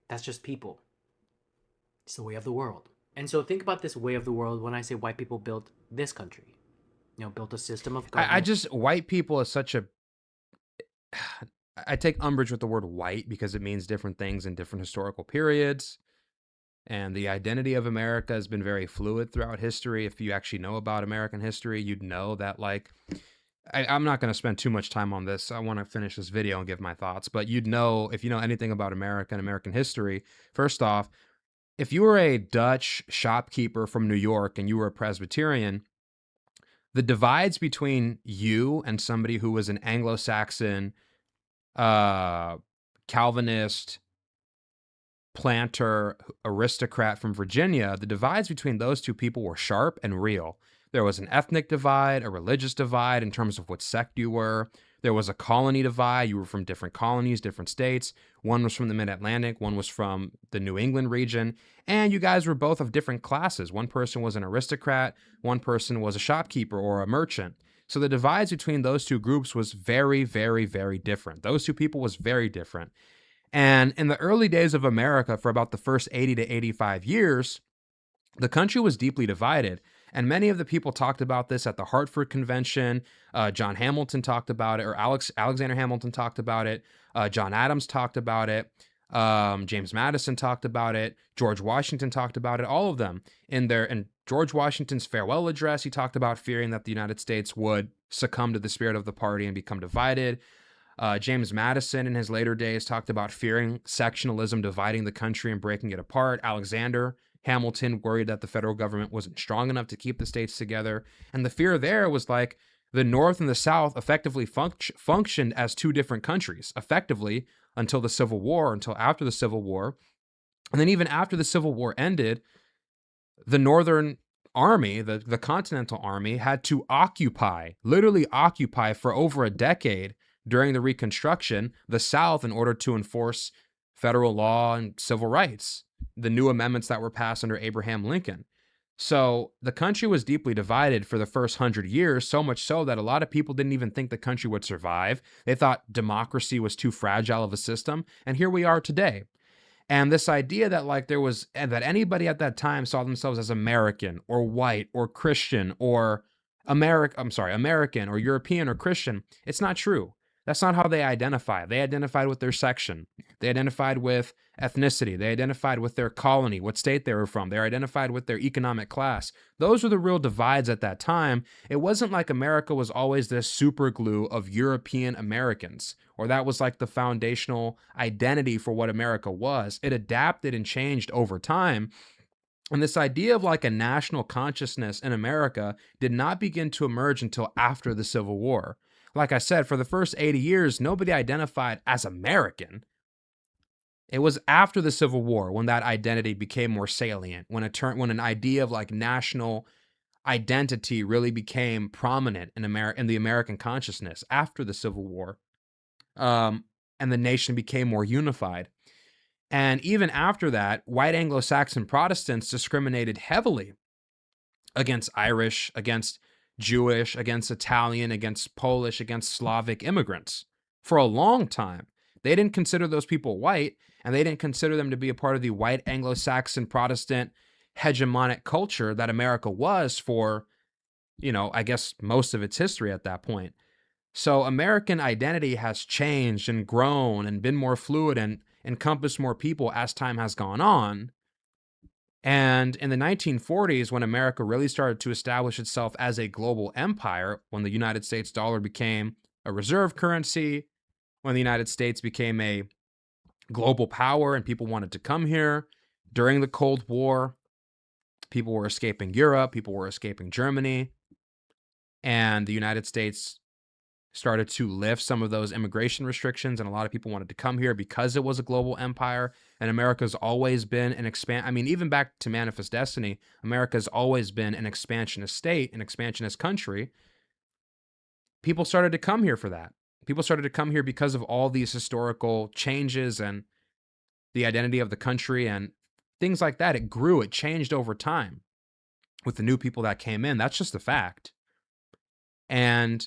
That's just people. It's the way of the world. And so think about this way of the world when I say white people built this country. You know, built a system of government. White people is such a... I take umbrage with the word white because it means different things in different historical periods. And the identity of America has been very fluid throughout history. If you actually know about American history, you'd know that, like, I'm not going to spend too much time on this. I want to finish this video and give my thoughts. But you'd know, if you know anything about America and American history, first off, if you were a Dutch shopkeeper from New York and you were a Presbyterian, the divides between you and somebody who was an Anglo-Saxon, Calvinist, planter, aristocrat from Virginia, the divides between those two people were sharp and real. There was an ethnic divide, a religious divide in terms of what sect you were. There was a colony divide. You were from different colonies, different states. One was from the mid-Atlantic, one was from the New England region, and you guys were both of different classes. One person was an aristocrat, one person was a shopkeeper or a merchant. So the divides between those two groups was very, very, very different. Those two people was very different. And in the early days of America, for about the first 80 to 85 years, the country was deeply divided. And many of the people talked about this at the Hartford Convention. John Hamilton talked about it, or Alexander Hamilton talked about it. John Adams talked about it. James Madison talked about it. George Washington talked about it. All of them in George Washington's farewell address, he talked about fearing that the United States would succumb to the spirit of the party and become divided. James Madison in his later days talked about fearing sectionalism, dividing the country and breaking it apart. Alexander Hamilton worried that the federal government wasn't strong enough to keep the states together. And the fear there was like the North and the South effectively functioned as two different countries, effectively until the Civil War, until after the Civil War. And then even after the Civil War ended, the Northern Army, the Continental Army, had to literally occupy for over a decade during the Reconstruction, the South in order to enforce federal law and civil rights, the new amendments that were passed under Abraham Lincoln. So the country was deeply divided for the first 100 years, so much so that a lot of people didn't even think the country would survive. They thought democracy was too fragile of a system, and here we are today. And this idea that that anybody at that time saw themselves as American or white or Christian or American or European or Christian, it's not true. That's not how they identify. They identified with their section. They identified with ethnicity. They identified with their colony, what state they were from. They identified with their economic class. Those were the real divides at that time. It wasn't like America was always this super glue of European Americans, or that was like the foundational identity for what America was. It adapted and changed over time. And this idea of like a national consciousness in America did not begin to emerge until after the Civil War. Like I said, for the first 80 years, nobody identified as American. It was after the Civil War when that identity became more salient, when an idea of like national identity really became prominent in the American consciousness after the Civil War, and the nation became more unified. And even after that, white Anglo-Saxon Protestants discriminated heavily against Irish, against Jewish, against Italian, against Polish, against Slavic immigrants for a long time. They didn't consider those people white, and they didn't consider them to be a part of the white Anglo-Saxon Protestant hegemonic culture that America was for, I guess most of its history at that point. So American identity has changed and grown and been more fluid and encompassed more people as time has gone on. And in the 1940s, when America really started to establish itself as a global empire, when the United States dollar became a reserve currency, when the United States became a global power and people wanted to come here, during the Cold War, people were escaping Europe, people were escaping Germany, and the United States started to lift some of those immigration restrictions, and a lot of people wanted to come here because it was a global empire. And America's always been even back to Manifest Destiny, America's always been an expansionist state, an expansionist country. People started to come here for that. People started to come here because of all these historical changes and the identity of the country and things like that. It grew, it changed over time with the new people that came in. That's just a fact. And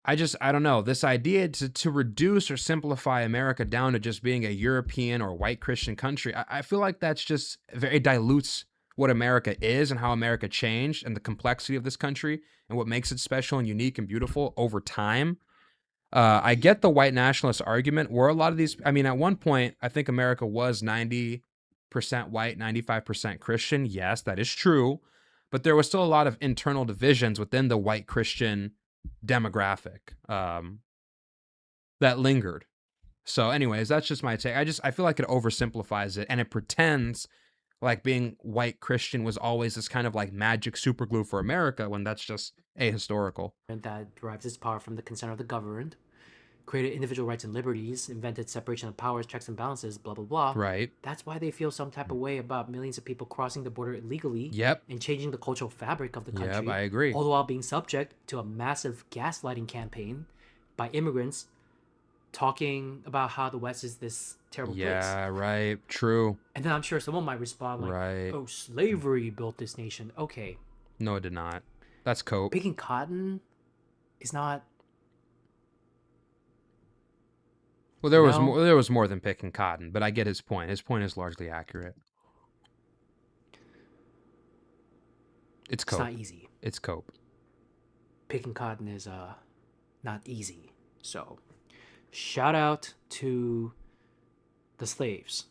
I don't know, this idea to reduce or simplify America down to just being a European or white Christian country, I feel like that's just very dilutes what America is and how America changed and the complexity of this country and what makes it special and unique and beautiful over time. I get the white nationalist argument where a lot of these, at one point, I think America was 90% white, 95% Christian. Yes, that is true. But there was still a lot of internal divisions within the white Christian demographic that lingered. So anyways, that's just my take. I feel like it oversimplifies it, and it pretends like being white Christian was always this kind of like magic superglue for America when that's just ahistorical. That derives its power from the consent of the governed. created individual rights and liberties, invented separation of powers, checks and balances, blah, blah, blah. Right. That's why they feel some type of way about millions of people crossing the border illegally Yep. and changing the cultural fabric of the Yep, country. I agree. All the while being subject to a massive gaslighting campaign by immigrants talking about how the West is this terrible place. Yeah, right. True. And then I'm sure someone might respond like, Right. oh, slavery built this nation. Okay, No, it did not. That's cope. picking cotton is not... Well, there was No. more. There was more than picking cotton, but I get his point. His point is largely accurate. It's It's cope. not easy. It's cope. Picking cotton is not easy. So, shout out to the slaves.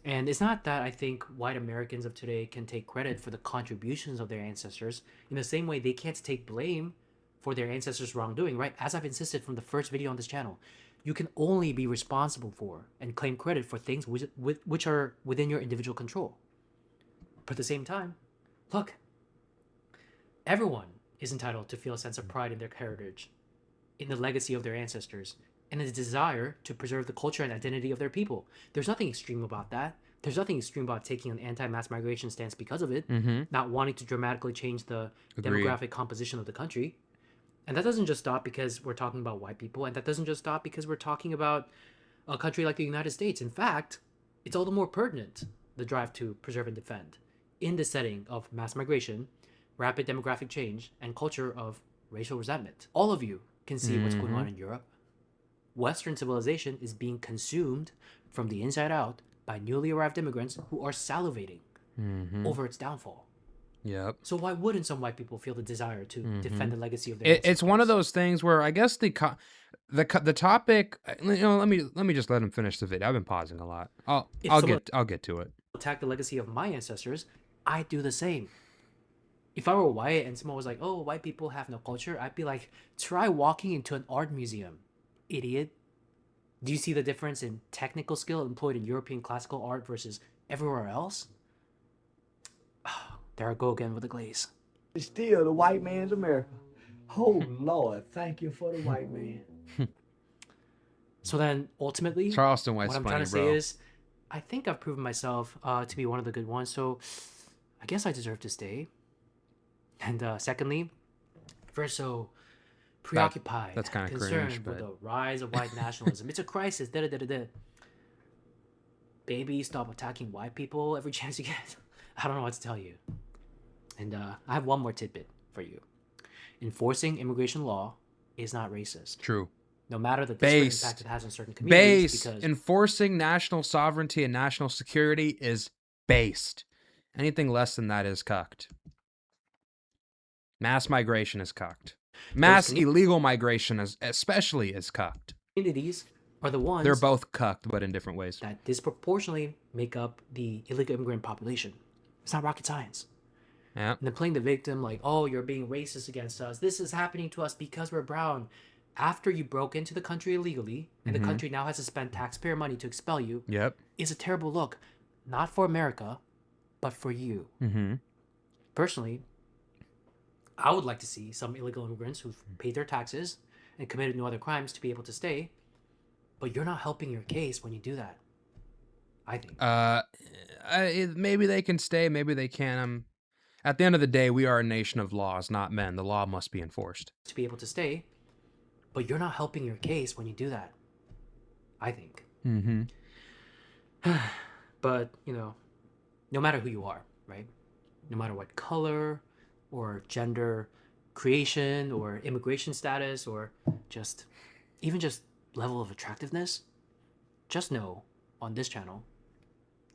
And it's not that I think white Americans of today can take credit for the contributions of their ancestors in the same way they can't take blame for their ancestors' wrongdoing, right? As I've insisted from the first video on this channel, you can only be responsible for and claim credit for things which are within your individual control. But at the same time, look, everyone is entitled to feel a sense of pride in their heritage, in the legacy of their ancestors, and a desire to preserve the culture and identity of their people. There's nothing extreme about that. There's nothing extreme about taking an anti-mass migration stance because of it, not wanting to dramatically change the Agreed. demographic composition of the country. And that doesn't just stop because we're talking about white people, and that doesn't just stop because we're talking about a country like the United States. In fact, it's all the more pertinent, the drive to preserve and defend, in the setting of mass migration, rapid demographic change, and culture of racial resentment. All of you can see what's going on in Europe. Western civilization is being consumed from the inside out by newly arrived immigrants who are salivating over its downfall. Yep. So why wouldn't some white people feel the desire to defend the legacy of their It's one of ancestors? those things where I guess the topic. Let me just let him finish the video. I've been pausing a lot. I'll someone- get to it. Attack the legacy of my ancestors, I'd do the same. If I were white and someone was like, oh, white people have no culture, I'd be like, try walking into an art museum, idiot. Do you see the difference in technical skill employed in European classical art versus everywhere else? There I go again with the glaze. It's still the white man's America. Oh, Lord, thank you for the white man. So then, ultimately, Charleston White's what I'm funny, trying to bro. say is, I think I've proven myself to be one of the good ones, so I guess I deserve to stay. And secondly, if we're so preoccupied, that's kinda concerned cringe, with but- the rise of white nationalism, it's a crisis, da-da-da-da-da. Baby, stop attacking white people every chance you get. I don't know what to tell you. And I have one more tidbit for you. Enforcing immigration law is not racist. True. No matter the disparate Based. impact it has on certain communities. Based. Because Enforcing national sovereignty and national security is based. Anything less than that is cucked. Mass migration is cucked. Mass illegal migration especially is cucked. communities are the ones They're both cucked, but in different ways. that disproportionately make up the illegal immigrant population. It's not rocket science. Yeah. And then playing the victim like, oh, you're being racist against us. This is happening to us because we're brown. After you broke into the country illegally, and the country now has to spend taxpayer money to expel you, Yep. is a terrible look. Not for America, but for you. Personally, I would like to see some illegal immigrants who've paid their taxes and committed no other crimes to be able to stay. But you're not helping your case when you do that, I think. Maybe they can stay, maybe they can. At the end of the day, we are a nation of laws, not men. The law must be enforced. To be able to stay, but you're not helping your case when you do that, I think. But, you know, no matter who you are, right? No matter what color or gender, creation or immigration status or just even just level of attractiveness, just know on this channel,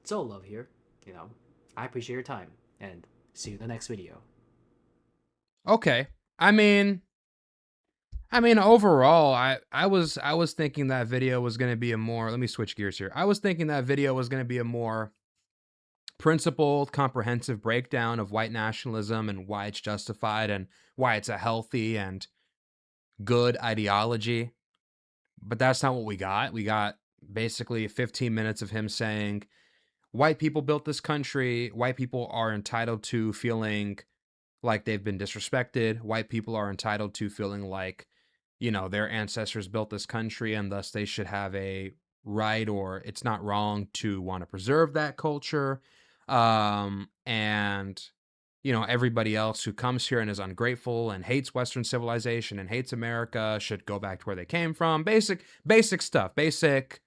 it's all love here. You know, I appreciate your time and see you in the next video. Okay. I mean overall, I was thinking that video was going to be a more, let me switch gears here. I was thinking that video was going to be a more principled, comprehensive breakdown of white nationalism and why it's justified and why it's a healthy and good ideology. But that's not what we got. We got basically 15 minutes of him saying, white people built this country. White people are entitled to feeling like they've been disrespected. White people are entitled to feeling like you know, their ancestors built this country and thus they should have a right, or it's not wrong to want to preserve that culture. And you know, everybody else who comes here and is ungrateful and hates Western civilization and hates America should go back to where they came from. Basic stuff. Basic,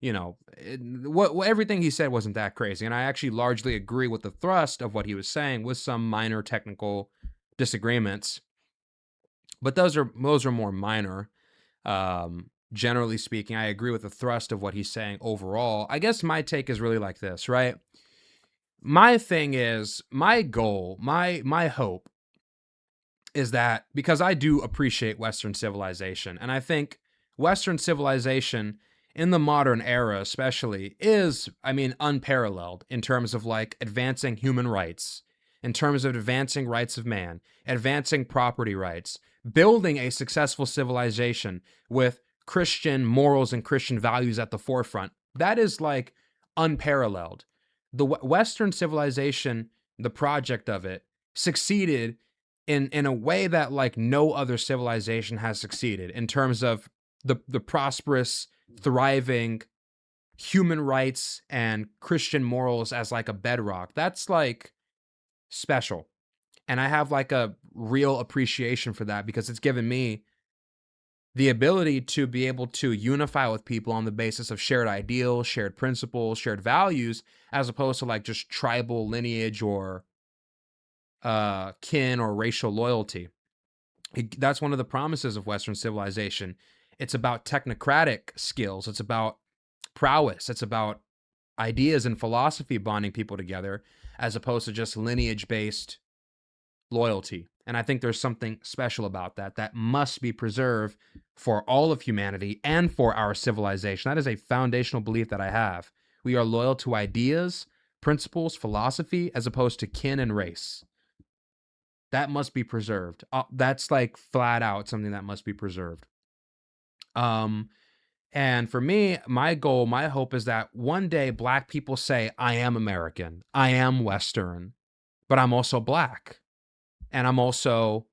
you know, everything he said wasn't that crazy. And I actually largely agree with the thrust of what he was saying, with some minor technical disagreements. But those are more minor. Generally speaking, I agree with the thrust of what he's saying overall. I guess my take is really like this, right? My thing is, my goal, my hope is that, because I do appreciate Western civilization, and I think Western civilization in the modern era especially is, I mean, unparalleled in terms of like advancing human rights, in terms of advancing rights of man, advancing property rights, building a successful civilization with Christian morals and Christian values at the forefront. That is like unparalleled. The Western civilization, the project of it, succeeded in a way that like no other civilization has succeeded, in terms of the prosperous, thriving human rights and Christian morals as like a bedrock. That's like special. And I have like a real appreciation for that, because it's given me the ability to be able to unify with people on the basis of shared ideals, shared principles, shared values, as opposed to like just tribal lineage or kin or racial loyalty. That's one of the promises of Western civilization. It's about technocratic skills. It's about prowess. It's about ideas and philosophy bonding people together, as opposed to just lineage-based loyalty. And I think there's something special about that that must be preserved for all of humanity and for our civilization. That is a foundational belief that I have. We are loyal to ideas, principles, philosophy, as opposed to kin and race. That must be preserved. That's like flat out something that must be preserved. And for me, my goal, my hope is that one day Black people say, I am American, I am Western, but I'm also Black, and I'm also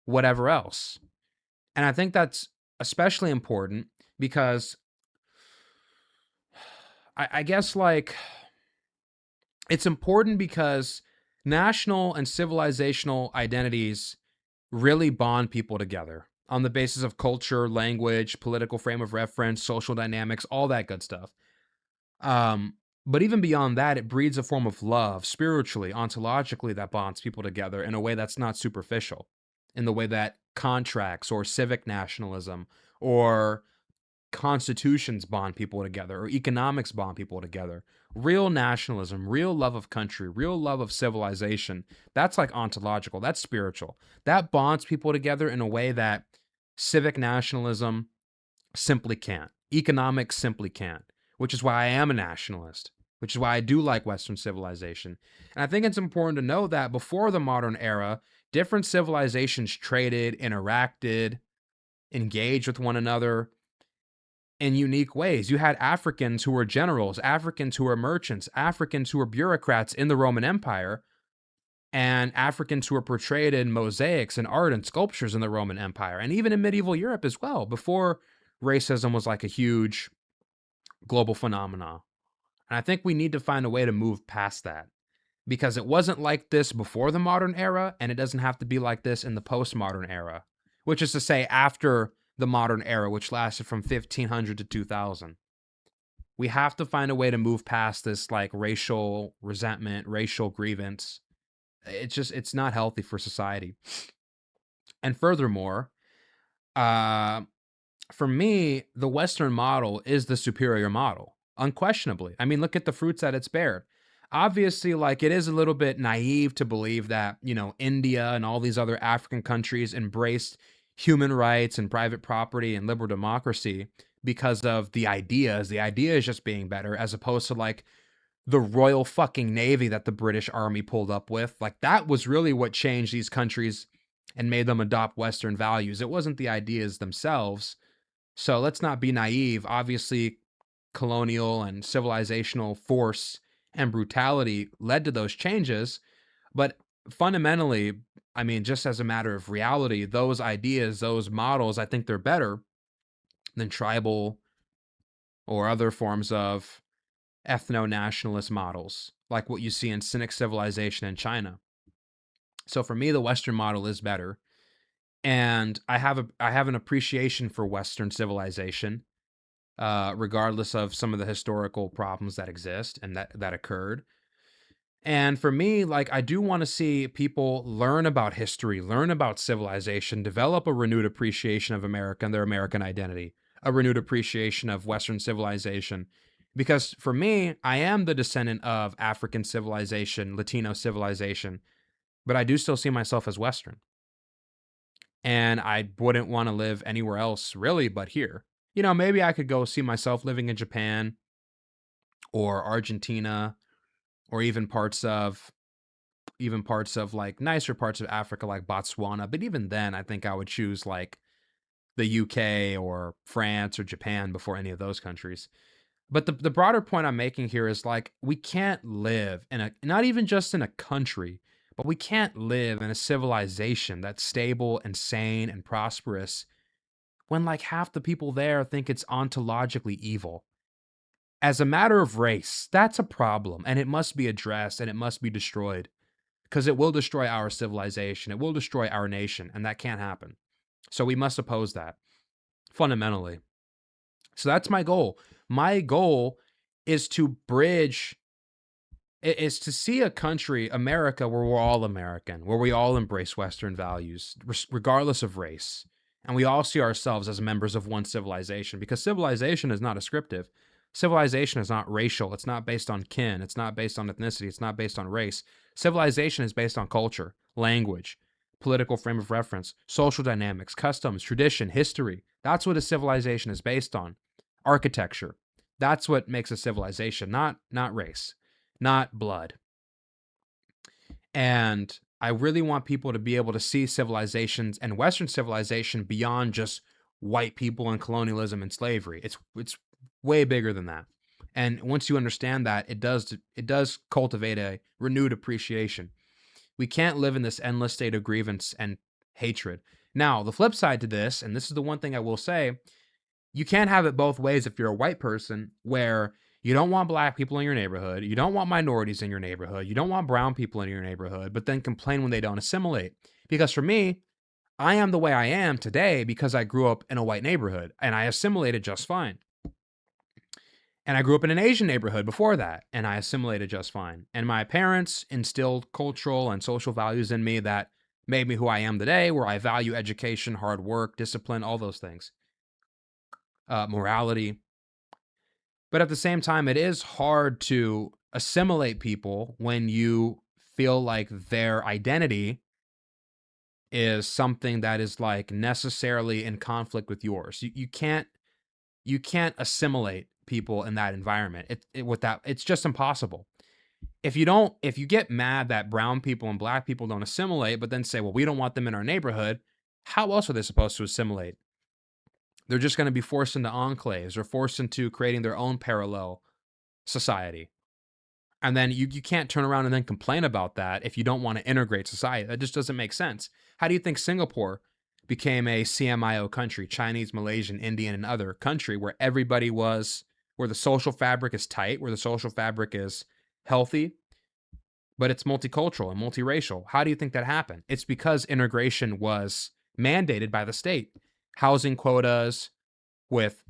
whatever else. And I think that's especially important because I guess like it's important because national and civilizational identities really bond people together on the basis of culture, language, political frame of reference, social dynamics, all that good stuff. But even beyond that, it breeds a form of love, spiritually, ontologically, that bonds people together in a way that's not superficial, in the way that contracts or civic nationalism or constitutions bond people together, or economics bond people together. Real nationalism, real love of country, real love of civilization, that's like ontological, that's spiritual. That bonds people together in a way that civic nationalism simply can't. Economics simply can't, which is why I am a nationalist, which is why I do like Western civilization. And I think it's important to know that before the modern era, different civilizations traded, interacted, engaged with one another in unique ways. You had Africans who were generals, Africans who were merchants, Africans who were bureaucrats in the Roman Empire, and Africans who were portrayed in mosaics and art and sculptures in the Roman Empire, and even in medieval Europe as well, before racism was like a huge global phenomenon. And I think we need to find a way to move past that, because it wasn't like this before the modern era, and it doesn't have to be like this in the postmodern era, which is to say after the modern era, which lasted from 1500 to 2000. We have to find a way to move past this like racial resentment, racial grievance. It's not healthy for society. And furthermore, for me, the Western model is the superior model, unquestionably. I mean, look at the fruits that it's bared. Obviously, like, it is a little bit naive to believe that, you know, India and all these other African countries embraced human rights and private property and liberal democracy because of the ideas. The idea is just being better, as opposed to like the Royal fucking Navy that the British Army pulled up with. Like, that was really what changed these countries and made them adopt Western values. It wasn't the ideas themselves. So let's not be naive. Obviously, colonial and civilizational force and brutality led to those changes. But fundamentally, I mean, just as a matter of reality, those ideas, those models, I think they're better than tribal or other forms of ethno-nationalist models, like what you see in Cynic civilization in China. So for me, the Western model is better. And I have an appreciation for Western civilization, regardless of some of the historical problems that exist and that occurred. And for me, like, I do want to see people learn about history, learn about civilization, develop a renewed appreciation of America and their American identity, a renewed appreciation of Western civilization. Because for me, I am the descendant of African civilization, Latino civilization, but I do still see myself as Western. And I wouldn't want to live anywhere else really but here. You know, maybe I could go see myself living in Japan or Argentina or even parts of like nicer parts of Africa like Botswana, but even then I think I would choose like the UK or France or Japan before any of those countries. But the broader point I'm making here is like we can't live in a, not even just in a country, but we can't live in a civilization that's stable and sane and prosperous when like half the people there think it's ontologically evil. As a matter of race, that's a problem and it must be addressed and it must be destroyed because it will destroy our civilization. It will destroy our nation, and that can't happen. So we must oppose that fundamentally. So that's my goal. My goal is to bridge, is to see a country, America, where we're all American, where we all embrace Western values, regardless of race. And we all see ourselves as members of one civilization, because civilization is not descriptive. Civilization is not racial. It's not based on kin. It's not based on ethnicity. It's not based on race. Civilization is based on culture, language, political frame of reference, social dynamics, customs, tradition, history. That's what a civilization is based on. Architecture. That's what makes a civilization, not race, not blood. And I really want people to be able to see civilizations and Western civilization beyond just white people and colonialism and slavery. It's way bigger than that. And once you understand that, it does cultivate a renewed appreciation. We can't live in this endless state of grievance and hatred. Now, the flip side to this, and this is the one thing I will say, you can't have it both ways if you're a white person, where you don't want black people in your neighborhood, you don't want minorities in your neighborhood, you don't want brown people in your neighborhood, but then complain when they don't assimilate. Because for me, I am the way I am today because I grew up in a white neighborhood and I assimilated just fine. And I grew up in an Asian neighborhood before that, and I assimilated just fine. And my parents instilled cultural and social values in me that made me who I am today, where I value education, hard work, discipline, all those things, morality. But at the same time, it is hard to assimilate people when you feel like their identity is something that is like necessarily in conflict with yours. You can't assimilate people in that environment. It's just impossible. If you get mad that brown people and black people don't assimilate, but then say, well, we don't want them in our neighborhood, how else are they supposed to assimilate? They're just going to be forced into enclaves or forced into creating their own parallel society. And then you can't turn around and then complain about that if you don't want to integrate society. That just doesn't make sense. How do you think Singapore became a CMIO country, Chinese, Malaysian, Indian, and other country, where everybody was, where the social fabric is tight, where the social fabric is healthy, but it's multicultural and multiracial? How do you think that happened? It's because integration was mandated by the state. Housing quotas, with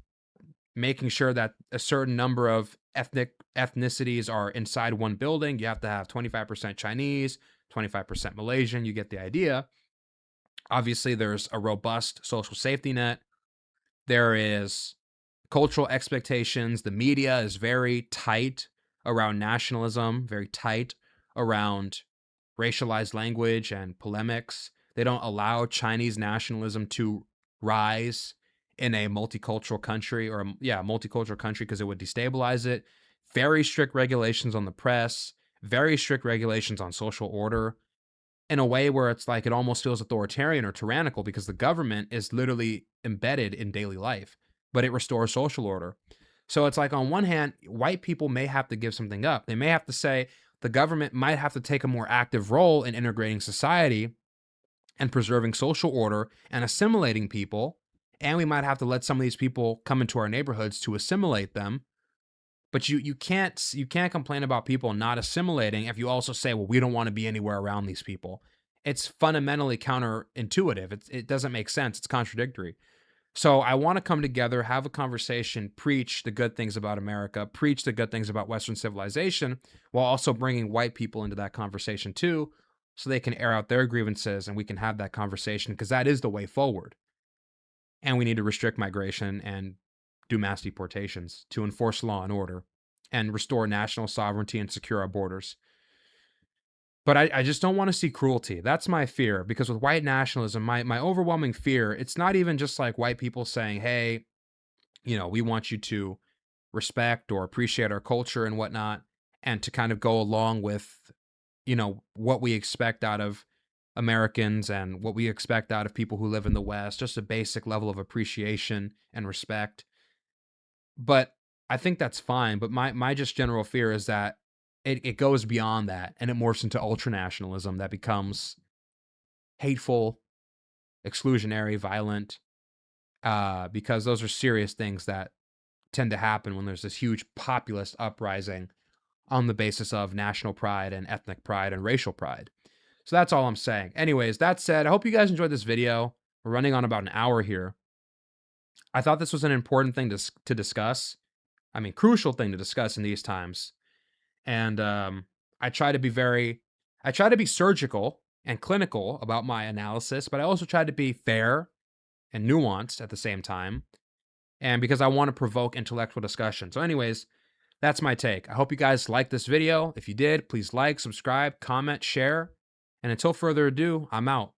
making sure that a certain number of ethnicities are inside one building. You have to have 25% Chinese, 25% Malaysian. You get the idea. Obviously, there's a robust social safety net. There is cultural expectations. The media is very tight around nationalism, very tight around racialized language and polemics. They don't allow Chinese nationalism to rise in a multicultural country, or multicultural country, because it would destabilize it. Very strict regulations on the press, very strict regulations on social order, in a way where it's like it almost feels authoritarian or tyrannical, because the government is literally embedded in daily life, but it restores social order. So it's like, on one hand, white people may have to give something up. They may have to say the government might have to take a more active role in integrating society, and preserving social order and assimilating people. And we might have to let some of these people come into our neighborhoods to assimilate them. But you can't complain about people not assimilating if you also say, well, we don't want to be anywhere around these people. It's fundamentally counterintuitive. It doesn't make sense. It's contradictory. So I want to come together, have a conversation, preach the good things about America, preach the good things about Western civilization, while also bringing white people into that conversation too, so they can air out their grievances and we can have that conversation, because that is the way forward. And we need to restrict migration and do mass deportations to enforce law and order and restore national sovereignty and secure our borders. But I just don't want to see cruelty. That's my fear, because with white nationalism, my overwhelming fear, it's not even just like white people saying, hey, we want you to respect or appreciate our culture and whatnot, and to kind of go along with, what we expect out of Americans and what we expect out of people who live in the West, just a basic level of appreciation and respect. But I think that's fine. But my just general fear is that it goes beyond that and it morphs into ultranationalism that becomes hateful, exclusionary, violent, because those are serious things that tend to happen when there's this huge populist uprising on the basis of national pride and ethnic pride and racial pride. So that's all I'm saying. Anyways, that said, I hope you guys enjoyed this video. We're running on about an hour here. I thought this was an important thing to discuss. I mean, crucial thing to discuss in these times. And I try to be surgical and clinical about my analysis, but I also try to be fair and nuanced at the same time. And because I want to provoke intellectual discussion. So anyways, that's my take. I hope you guys liked this video. If you did, please like, subscribe, comment, share. And until further ado, I'm out.